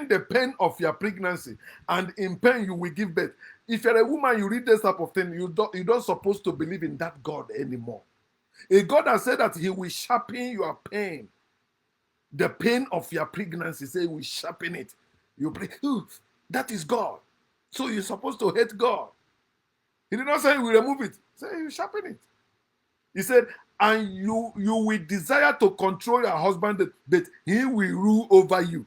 [SPEAKER 1] the pain of your pregnancy, and in pain you will give birth. If you're a woman, you read this type of thing, you don't supposed to believe in that God anymore. A God has said that he will sharpen your pain. The pain of your pregnancy, say he will sharpen it. You pray, that is God. So you're supposed to hate God. He did not say he will remove it. Say he will sharpen it. He said, and you will desire to control your husband, but he will rule over you.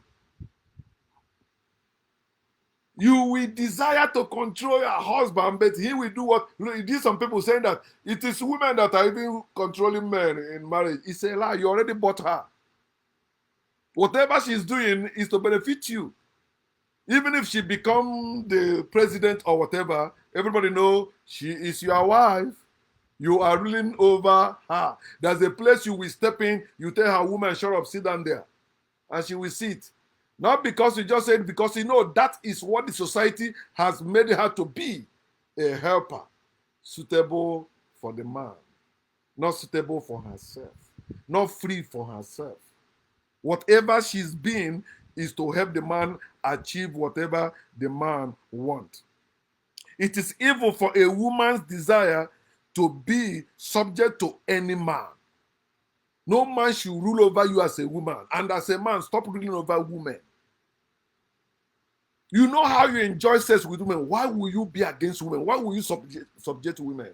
[SPEAKER 1] You will desire to control your husband, but he will do what? You did some people saying that it is women that are even controlling men in marriage. It's a lie. You already bought her. Whatever she's doing is to benefit you. Even if she become the president or whatever, everybody know she is your wife. You are ruling over her. There's a place you will step in, you tell her, woman, shut up, sit down there. And she will sit. Not because you just said, because you know that is what the society has made her to be. A helper, suitable for the man. Not suitable for herself. Not free for herself. Whatever she's been is to help the man achieve whatever the man wants. It is evil for a woman's desire to be subject to any man. No man should rule over you as a woman. And as a man, stop ruling over women. You know how you enjoy sex with women. Why will you be against women? Why will you subject women?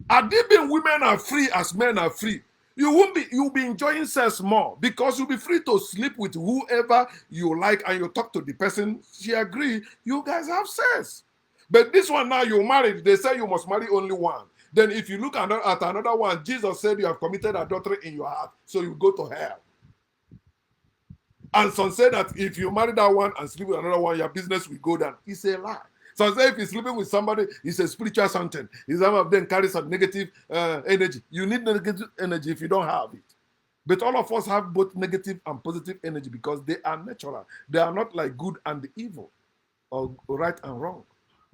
[SPEAKER 1] Are they being women are free as men are free? You'll be enjoying sex more because you'll be free to sleep with whoever you like and you talk to the person. She agree. You guys have sex. But this one now you're married. They say you must marry only one. Then if you look at another one, Jesus said you have committed adultery in your heart. So you go to hell. And some say that if you marry that one and sleep with another one, your business will go down. It's a lie. Some say if you're sleeping with somebody, it's a spiritual something. Some of them carry some negative energy. You need negative energy if you don't have it. But all of us have both negative and positive energy because they are natural. They are not like good and evil or right and wrong.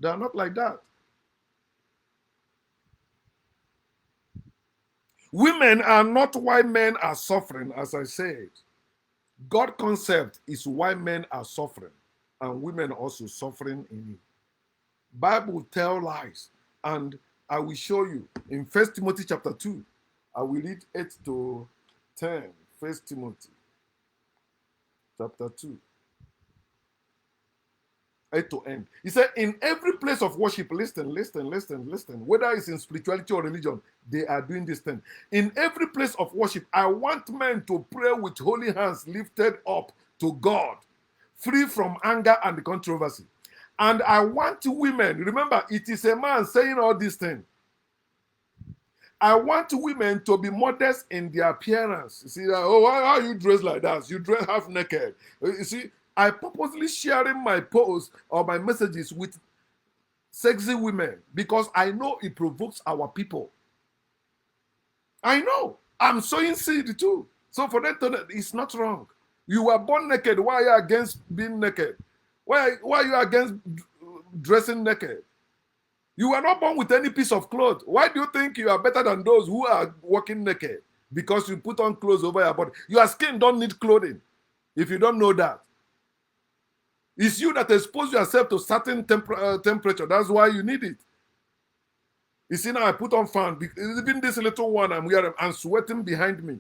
[SPEAKER 1] They are not like that. Women are not why men are suffering, as I said. God concept is why men are suffering and women also suffering in it. Bible tell lies, and I will show you in 1 Timothy chapter 2. I will read 8 to 10. 1 Timothy chapter 2. A to end. He said, in every place of worship, listen, whether it's in spirituality or religion, they are doing this thing. In every place of worship, I want men to pray with holy hands lifted up to God, free from anger and controversy. And I want women, remember, it is a man saying all these things. I want women to be modest in their appearance. You see, oh, why are you dressed like that? You dress half naked. You see, I purposely sharing my posts or my messages with sexy women because I know it provokes our people. I know. I'm sowing seed too. So for them to, it's not wrong. You were born naked. Why are you against being naked? Why are you against dressing naked? You were not born with any piece of cloth. Why do you think you are better than those who are walking naked? Because you put on clothes over your body. Your skin don't need clothing. If you don't know that. It's you that expose yourself to certain temperature. That's why you need it. You see, now I put on fan. Even this little one I'm wearing, I'm sweating behind me.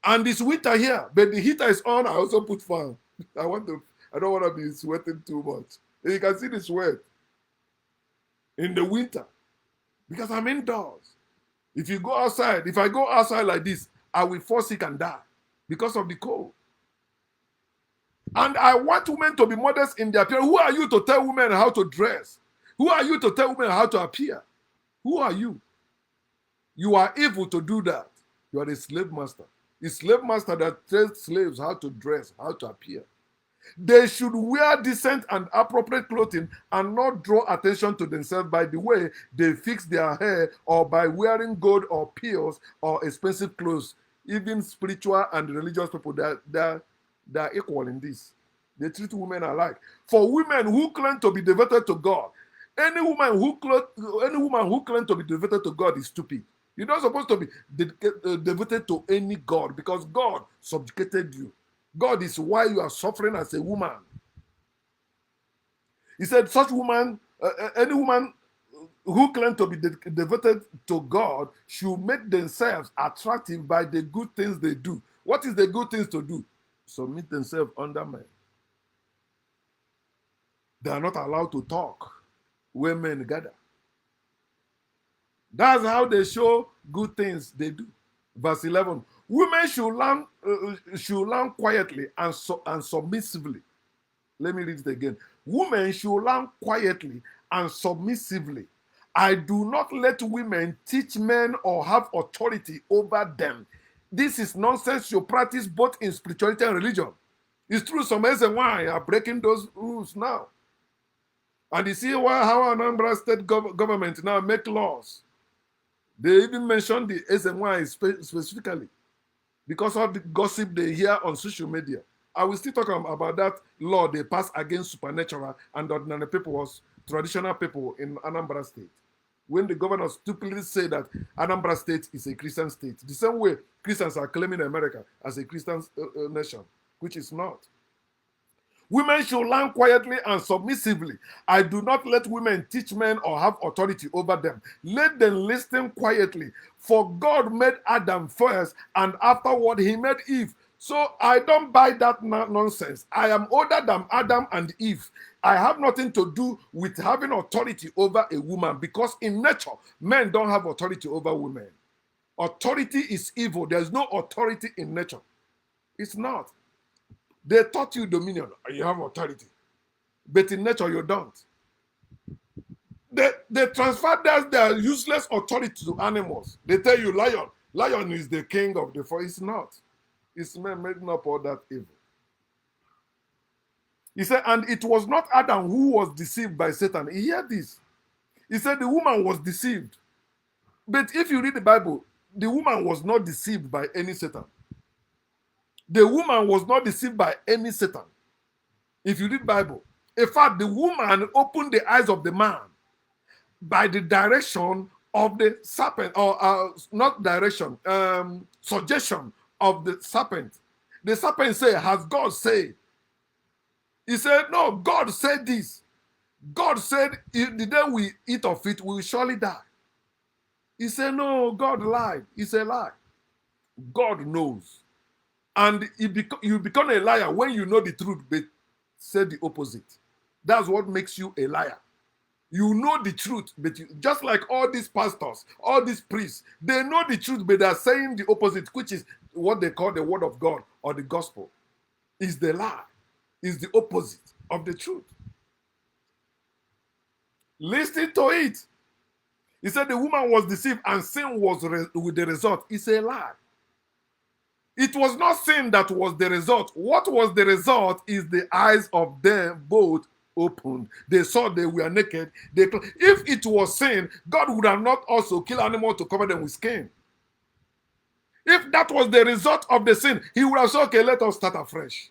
[SPEAKER 1] And it's winter here, but the heater is on. I also put fan. I don't want to be sweating too much. And you can see the sweat in the winter because I'm indoors. If you go outside, if I go outside like this, I will fall sick and die because of the cold. And I want women to be modest in their appearance. Who are you to tell women how to dress? Who are you to tell women how to appear? Who are you? You are evil to do that. You are a slave master. A slave master that tells slaves how to dress, how to appear. They should wear decent and appropriate clothing and not draw attention to themselves by the way they fix their hair or by wearing gold or pearls or expensive clothes. Even spiritual and religious people, they're equal in this. They treat women alike. For women who claim to be devoted to God, any woman who claims to be devoted to God is stupid. You're not supposed to be devoted to any God because God subjugated you. God is why you are suffering as a woman. He said, such woman, any woman who claims to be devoted to God should make themselves attractive by the good things they do. What is the good things to do? Submit themselves under men. They are not allowed to talk when men gather. That's how they show good things they do. Verse 11, women should learn quietly and submissively. Let me read it again. Women should learn quietly and submissively. I do not let women teach men or have authority over them. This is nonsense you practice both in spirituality and religion. It's true, some reason why are breaking those rules now. And you see how Anambra state government now make laws. They even mention the SMY specifically because of the gossip they hear on social media. I will still talk about that law they passed against supernatural and ordinary people, traditional people in Anambra State. When the governor stupidly said that Anambra State is a Christian state, the same way Christians are claiming America as a Christian nation, which is not. Women should learn quietly and submissively. I do not let women teach men or have authority over them. Let them listen quietly. For God made Adam first, and afterward he made Eve. So I don't buy that nonsense. I am older than Adam and Eve. I have nothing to do with having authority over a woman because in nature, men don't have authority over women. Authority is evil. There's no authority in nature. It's not. They taught you dominion, you have authority. But in nature, you don't. They transfer their useless authority to animals. They tell you lion. Lion is the king of the forest. It's not. It's men making up all that evil. He said, and it was not Adam who was deceived by Satan. He heard this. He said the woman was deceived. But if you read the Bible, the woman was not deceived by any Satan. The woman was not deceived by any Satan. If you read Bible. In fact, the woman opened the eyes of the man by the direction of the serpent, or not direction, suggestion of the serpent. The serpent said, has God said? He said, no, God said this. God said, the day we eat of it, we will surely die. He said, no, God lied. It's a lie. God knows. And you become a liar when you know the truth, but say the opposite. That's what makes you a liar. You know the truth, but just like all these pastors, all these priests, they know the truth, but they're saying the opposite, which is what they call the word of God or the gospel. Is the lie, is the opposite of the truth. Listen to it. He said the woman was deceived and sin was with the result. It's a lie. It was not sin that was the result. What was the result is the eyes of them both opened. They saw they were naked. If it was sin, God would have not also killed animals to cover them with skin. If that was the result of the sin, he would have said, okay, let us start afresh.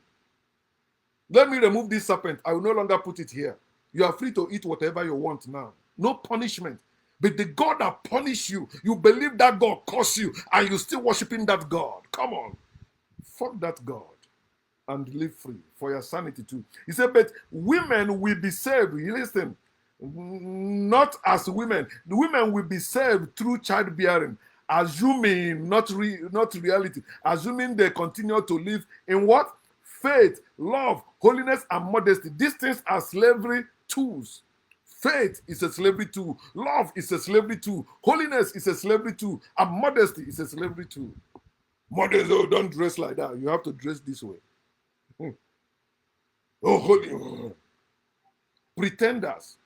[SPEAKER 1] Let me remove this serpent. I will no longer put it here. You are free to eat whatever you want now. No punishment. But the God that punished you, you believe that God cursed you, and you're still worshiping that God. Come on. Fuck that God and live free for your sanity too. He said, but women will be saved. Listen, not as women. The women will be saved through childbearing, assuming not reality, assuming they continue to live in what? Faith, love, holiness, and modesty. These things are slavery tools. Faith is a slavery tool. Love is a slavery tool. Holiness is a slavery tool. And modesty is a slavery tool. Modesty, oh, don't dress like that. You have to dress this way. Oh, holy. Pretenders.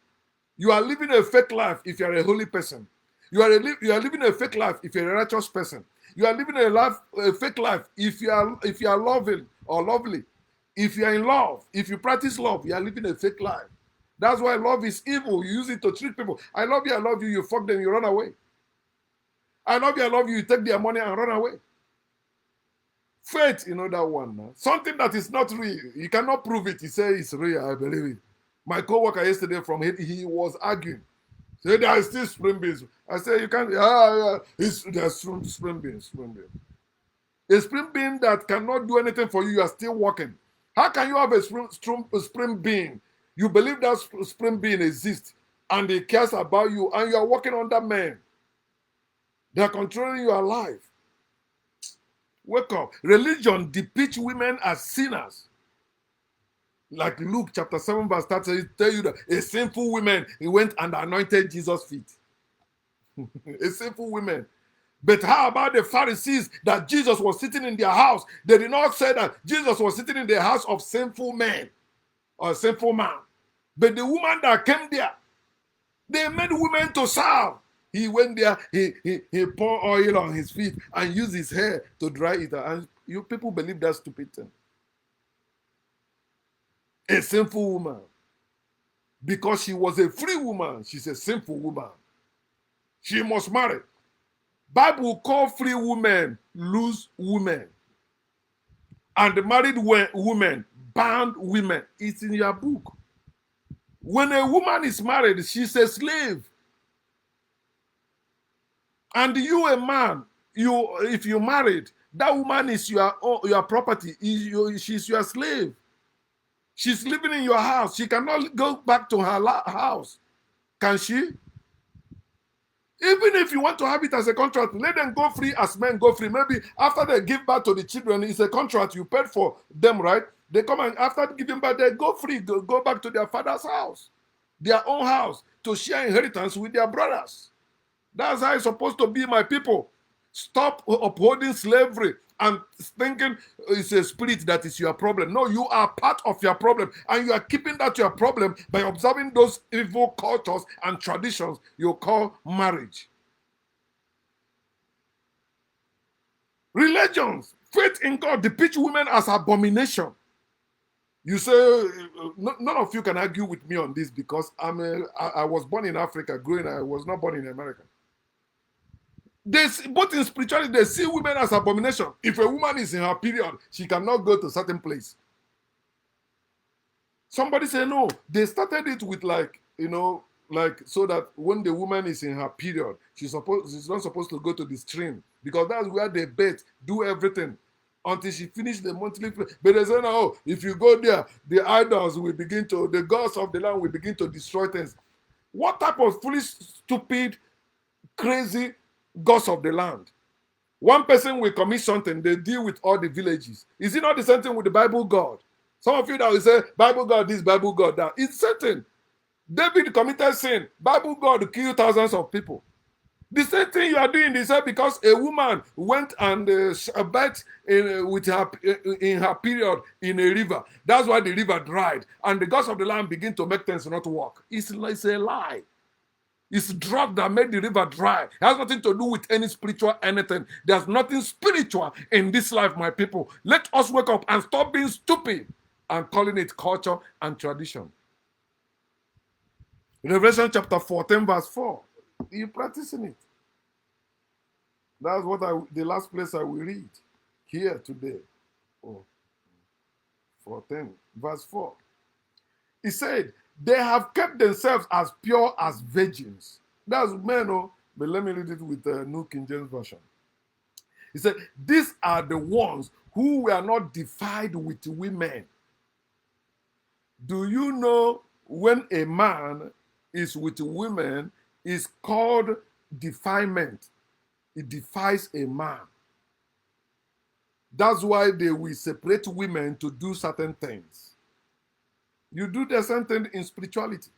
[SPEAKER 1] You are living a fake life if you are a holy person. You are living a fake life if you're a righteous person. You are living a fake life if you are loving or lovely. If you are in love, if you practice love, you are living a fake life. That's why love is evil. You use it to treat people. I love you, you fuck them, you run away. I love you, you take their money and run away. Faith, you know that one. Huh? Something that is not real. You cannot prove it. He said it's real, I believe it. My co-worker yesterday from Haiti, he was arguing. Say there are still spring beans. I said you can't. There's spring beans. A spring bean that cannot do anything for you, you are still working. How can you have a spring bean? You believe that spring bean exists and he cares about you and you are working under men. They are controlling your life. Wake up. Religion depicts women as sinners. Like Luke chapter 7 verse 30 tell you that a sinful woman, he went and anointed Jesus' feet. A sinful woman. But how about the Pharisees that Jesus was sitting in their house? They did not say that Jesus was sitting in the house of sinful men or sinful man. But the woman that came there, they made women to serve. He went there, he poured oil on his feet and used his hair to dry it. And you people believe that stupid thing. A sinful woman. Because she was a free woman, she's a sinful woman. She must marry. Bible call free women loose women. And the married women, bound women. It's in your book. When a woman is married, she's a slave. And you, a man, if you married, that woman is your property. She's your slave. She's living in your house. She cannot go back to her house. Can she? Even if you want to have it as a contract, let them go free as men go free. Maybe after they give birth to the children, it's a contract you paid for them, right? They come and after giving birth, they go free, go back to their father's house, their own house, to share inheritance with their brothers. That's how it's supposed to be, my people. Stop upholding slavery and thinking it's a spirit that is your problem. No, you are part of your problem, and you are keeping that your problem by observing those evil cultures and traditions you call marriage. Religions, faith in God depict women as abomination. You say, none of you can argue with me on this because I was born in Africa, growing up. I was not born in America. Both in spirituality, they see women as abomination. If a woman is in her period, she cannot go to a certain place. Somebody say no. They started it with so that when the woman is in her period, she's not supposed to go to the stream because that's where they bathe, do everything until she finished the monthly. But they say no, if you go there, the idols will begin to, the gods of the land will begin to destroy things. What type of foolish, stupid, crazy gods of the land? One person will commit something, they deal with all the villages. Is it not the same thing with the Bible God? Some of you that will say, Bible God this, Bible God that. It's certain. David committed sin. Bible God killed thousands of people. The same thing you are doing is because a woman went and bathed in her period in a river. That's why the river dried. And the gods of the land begin to make things not work. It's a lie. It's drought that made the river dry. It has nothing to do with any spiritual anything. There's nothing spiritual in this life, my people. Let us wake up and stop being stupid and calling it culture and tradition. Revelation chapter 14, verse 4. You're practicing it. That's what the last place I will read here today. Oh, 14, verse 4. He said, they have kept themselves as pure as virgins. That's men, oh, but let me read it with the New King James Version. He said, these are the ones who were not defiled with women. Do you know when a man is with women, is called defilement? It defies a man. That's why they will separate women to do certain things. You do the same thing in spirituality.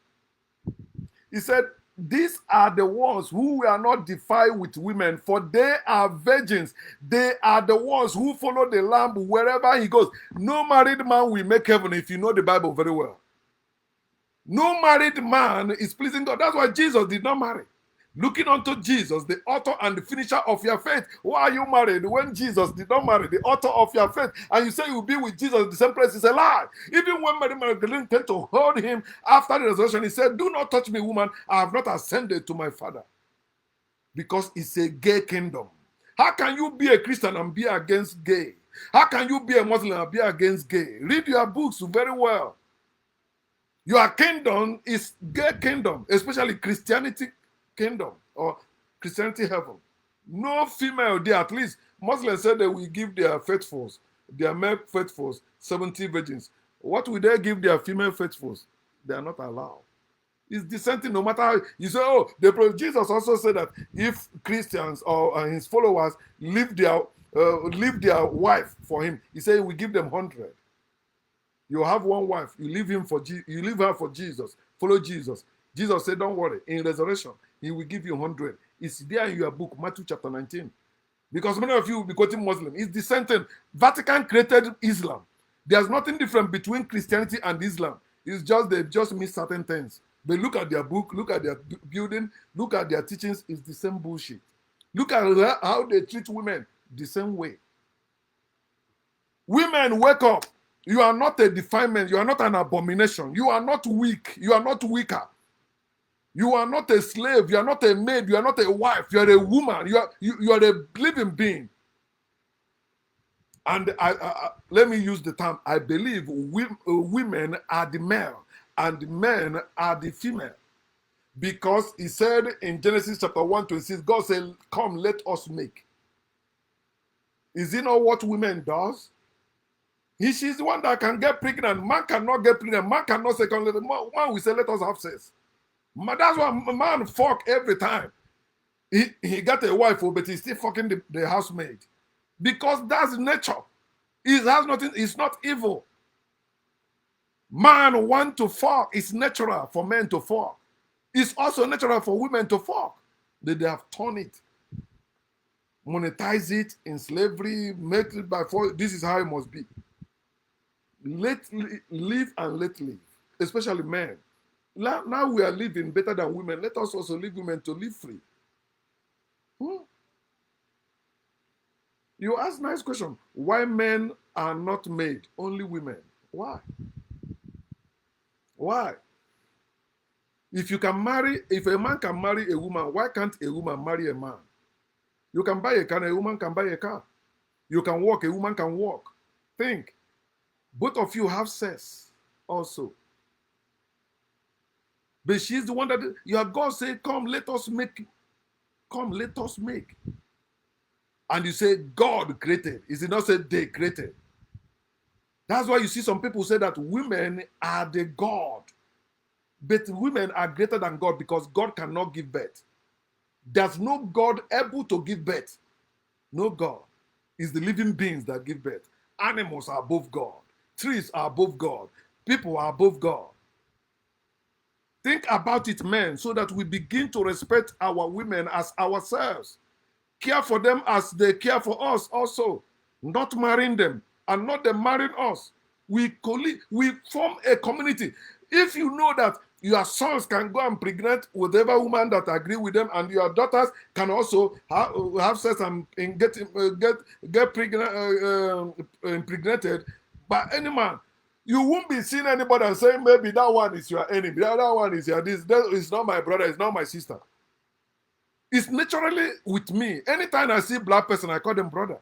[SPEAKER 1] He said, these are the ones who were not defiled with women, for they are virgins. They are the ones who follow the Lamb wherever he goes. No married man will make heaven, if you know the Bible very well. No married man is pleasing God. That's why Jesus did not marry. Looking unto Jesus, the author and the finisher of your faith. Why are you married when Jesus did not marry, the author of your faith? And you say you will be with Jesus in the same place. It's a lie. Even when Mary Magdalene came to hold him after the resurrection, he said, do not touch me, woman. I have not ascended to my Father. Because it's a gay kingdom. How can you be a Christian and be against gay? How can you be a Muslim and be against gay? Read your books very well. Your kingdom is gay kingdom, especially Christianity kingdom or Christianity heaven. No female there. At least Muslims said they will give their faithfuls, their male faithfuls, 70 virgins. What will they give their female faithfuls? They are not allowed. It's dissenting no matter how you say, oh, Jesus also said that if Christians or his followers leave their wife for him, he said we give them 100. You have one wife, you leave her for Jesus, follow Jesus. Jesus said, don't worry, in resurrection, he will give you 100. It's there in your book, Matthew chapter 19. Because many of you will be quoting Muslim. It's dissenting. Vatican created Islam. There's nothing different between Christianity and Islam. It's just they just miss certain things. But look at their book, look at their building, look at their teachings. It's the same bullshit. Look at how they treat women the same way. Women, wake up. You are not a defilement. You are not an abomination. You are not weak. You are not weaker. You are not a slave. You are not a maid. You are not a wife. You are a woman. You are a living being. And let me use the term, I believe women are the male and men are the female. Because he said in Genesis chapter 1:26, God said, come, let us make. Is it not what women does? She's the one that can get pregnant. Man cannot get pregnant. Man cannot say, man will say, let us have sex. That's why man fuck every time. He got a wife, but he's still fucking the housemaid. Because that's nature. It has nothing, it's not evil. Man want to fuck. It's natural for men to fuck. It's also natural for women to fuck. They have turned it. Monetize it in slavery, make it by force. This is how it must be. Live and let live, especially men. Now we are living better than women. Let us also leave women to live free. You ask nice question. Why men are not made? Only women. Why? Why? If a man can marry a woman, why can't a woman marry a man? You can buy a car, a woman can buy a car. You can walk, a woman can walk. Think. Both of you have sex also. But she's the one that your God say, come, let us make. Come, let us make. And you say, God created. Is it not said they created? That's why you see some people say that women are the God. But women are greater than God because God cannot give birth. There's no God able to give birth. No God. It's the living beings that give birth. Animals are above God. Trees are above God. People are above God. Think about it, men, so that we begin to respect our women as ourselves. Care for them as they care for us also. Not marrying them and not them marrying us. We form a community. If you know that your sons can go and pregnant whatever woman that agree with them, and your daughters can also have sex and get pregnant, impregnated by any man, you won't be seeing anybody and saying maybe that one is your enemy, the other one is your this. That is not my brother, it's not my sister. It's naturally with me. Anytime I see black person, I call them brother.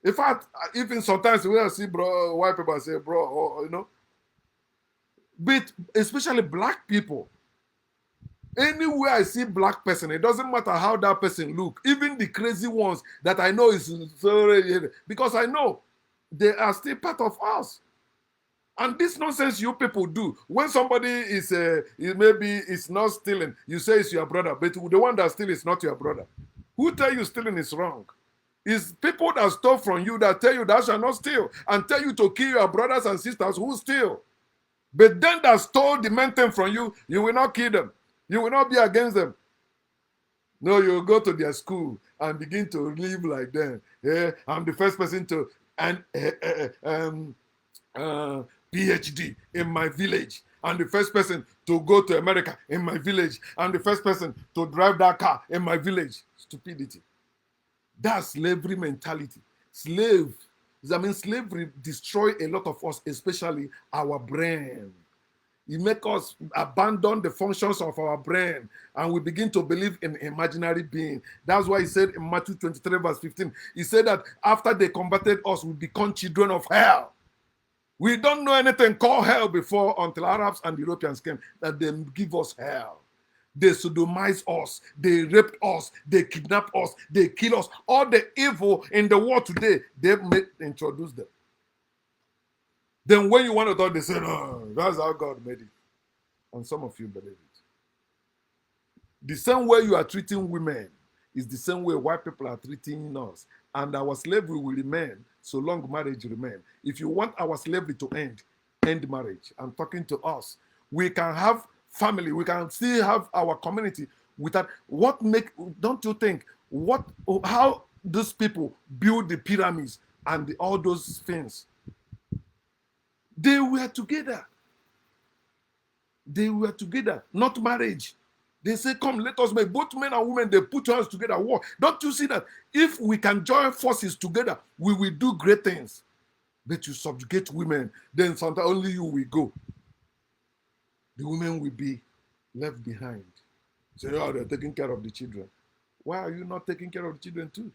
[SPEAKER 1] In fact, even sometimes when I see bro, white people, I say bro, or, you know. But especially black people, anywhere I see black person, it doesn't matter how that person look. Even the crazy ones that I know is so, because I know they are still part of us. And this nonsense you people do, when somebody maybe is not stealing, you say it's your brother, but the one that steals is not your brother. Who tell you stealing is wrong? It's people that stole from you that tell you that shall not steal, and tell you to kill your brothers and sisters who steal. But then that stole the main thing from you, you will not kill them. You will not be against them. No, you go to their school and begin to live like them. Yeah, I'm the first person to and PhD in my village. I'm the first person to go to America in my village. I'm the first person to drive that car in my village. Stupidity. That's slavery mentality. Slavery destroy a lot of us, especially our brain. It makes us abandon the functions of our brain, and we begin to believe in imaginary being. That's why he said in Matthew 23 verse 15, he said that after they converted us, we become children of hell. We don't know anything called hell before until Arabs and Europeans came, that they give us hell. They sodomize us, they raped us, they kidnap us, they kill us. All the evil in the world today, they introduce them. Then when you want to talk, they say, oh, that's how God made it. And some of you believe it. The same way you are treating women is the same way white people are treating us. And our slavery will remain so long marriage remain. If you want our slavery to end marriage. I'm talking to us. We can have family. We can still have our community without don't you think, how those people build the pyramids and all those things? They were together. They were together, not marriage. They say, come, let us make both men and women, they put hands together. War. Don't you see that? If we can join forces together, we will do great things. But you subjugate women, then sometimes only you will go. The women will be left behind. Say, oh, they're taking care of the children. Why are you not taking care of the children too?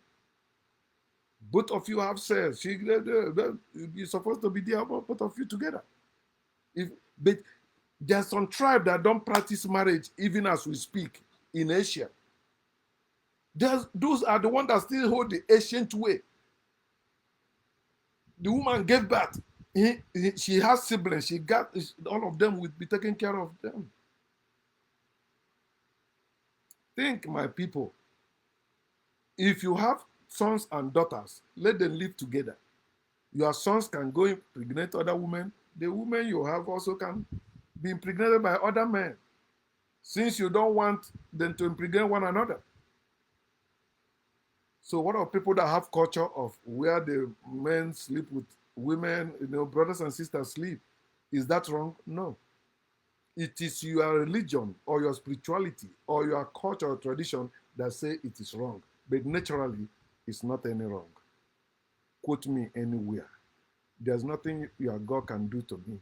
[SPEAKER 1] Both of you have sex. You're supposed to be there, both of you together. But there's some tribe that don't practice marriage even as we speak in Asia. Those are the ones that still hold the ancient way. The woman gave birth. She has siblings. All of them will be taking care of them. Think, my people, if you have sons and daughters, let them live together. Your sons can go impregnate other women. The women you have also can be impregnated by other men, since you don't want them to impregnate one another. So what are people that have culture of where the men sleep with women, brothers and sisters sleep? Is that wrong? No. It is your religion or your spirituality or your culture or tradition that say it is wrong. But naturally, it's not any wrong. Quote me anywhere. There's nothing your God can do to me.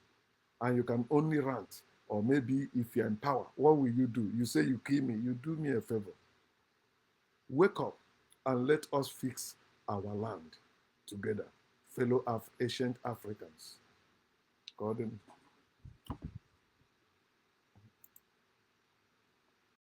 [SPEAKER 1] And you can only rant. Or maybe if you're in power, what will you do? You say you kill me. You do me a favor. Wake up and let us fix our land together, fellow ancient Africans. God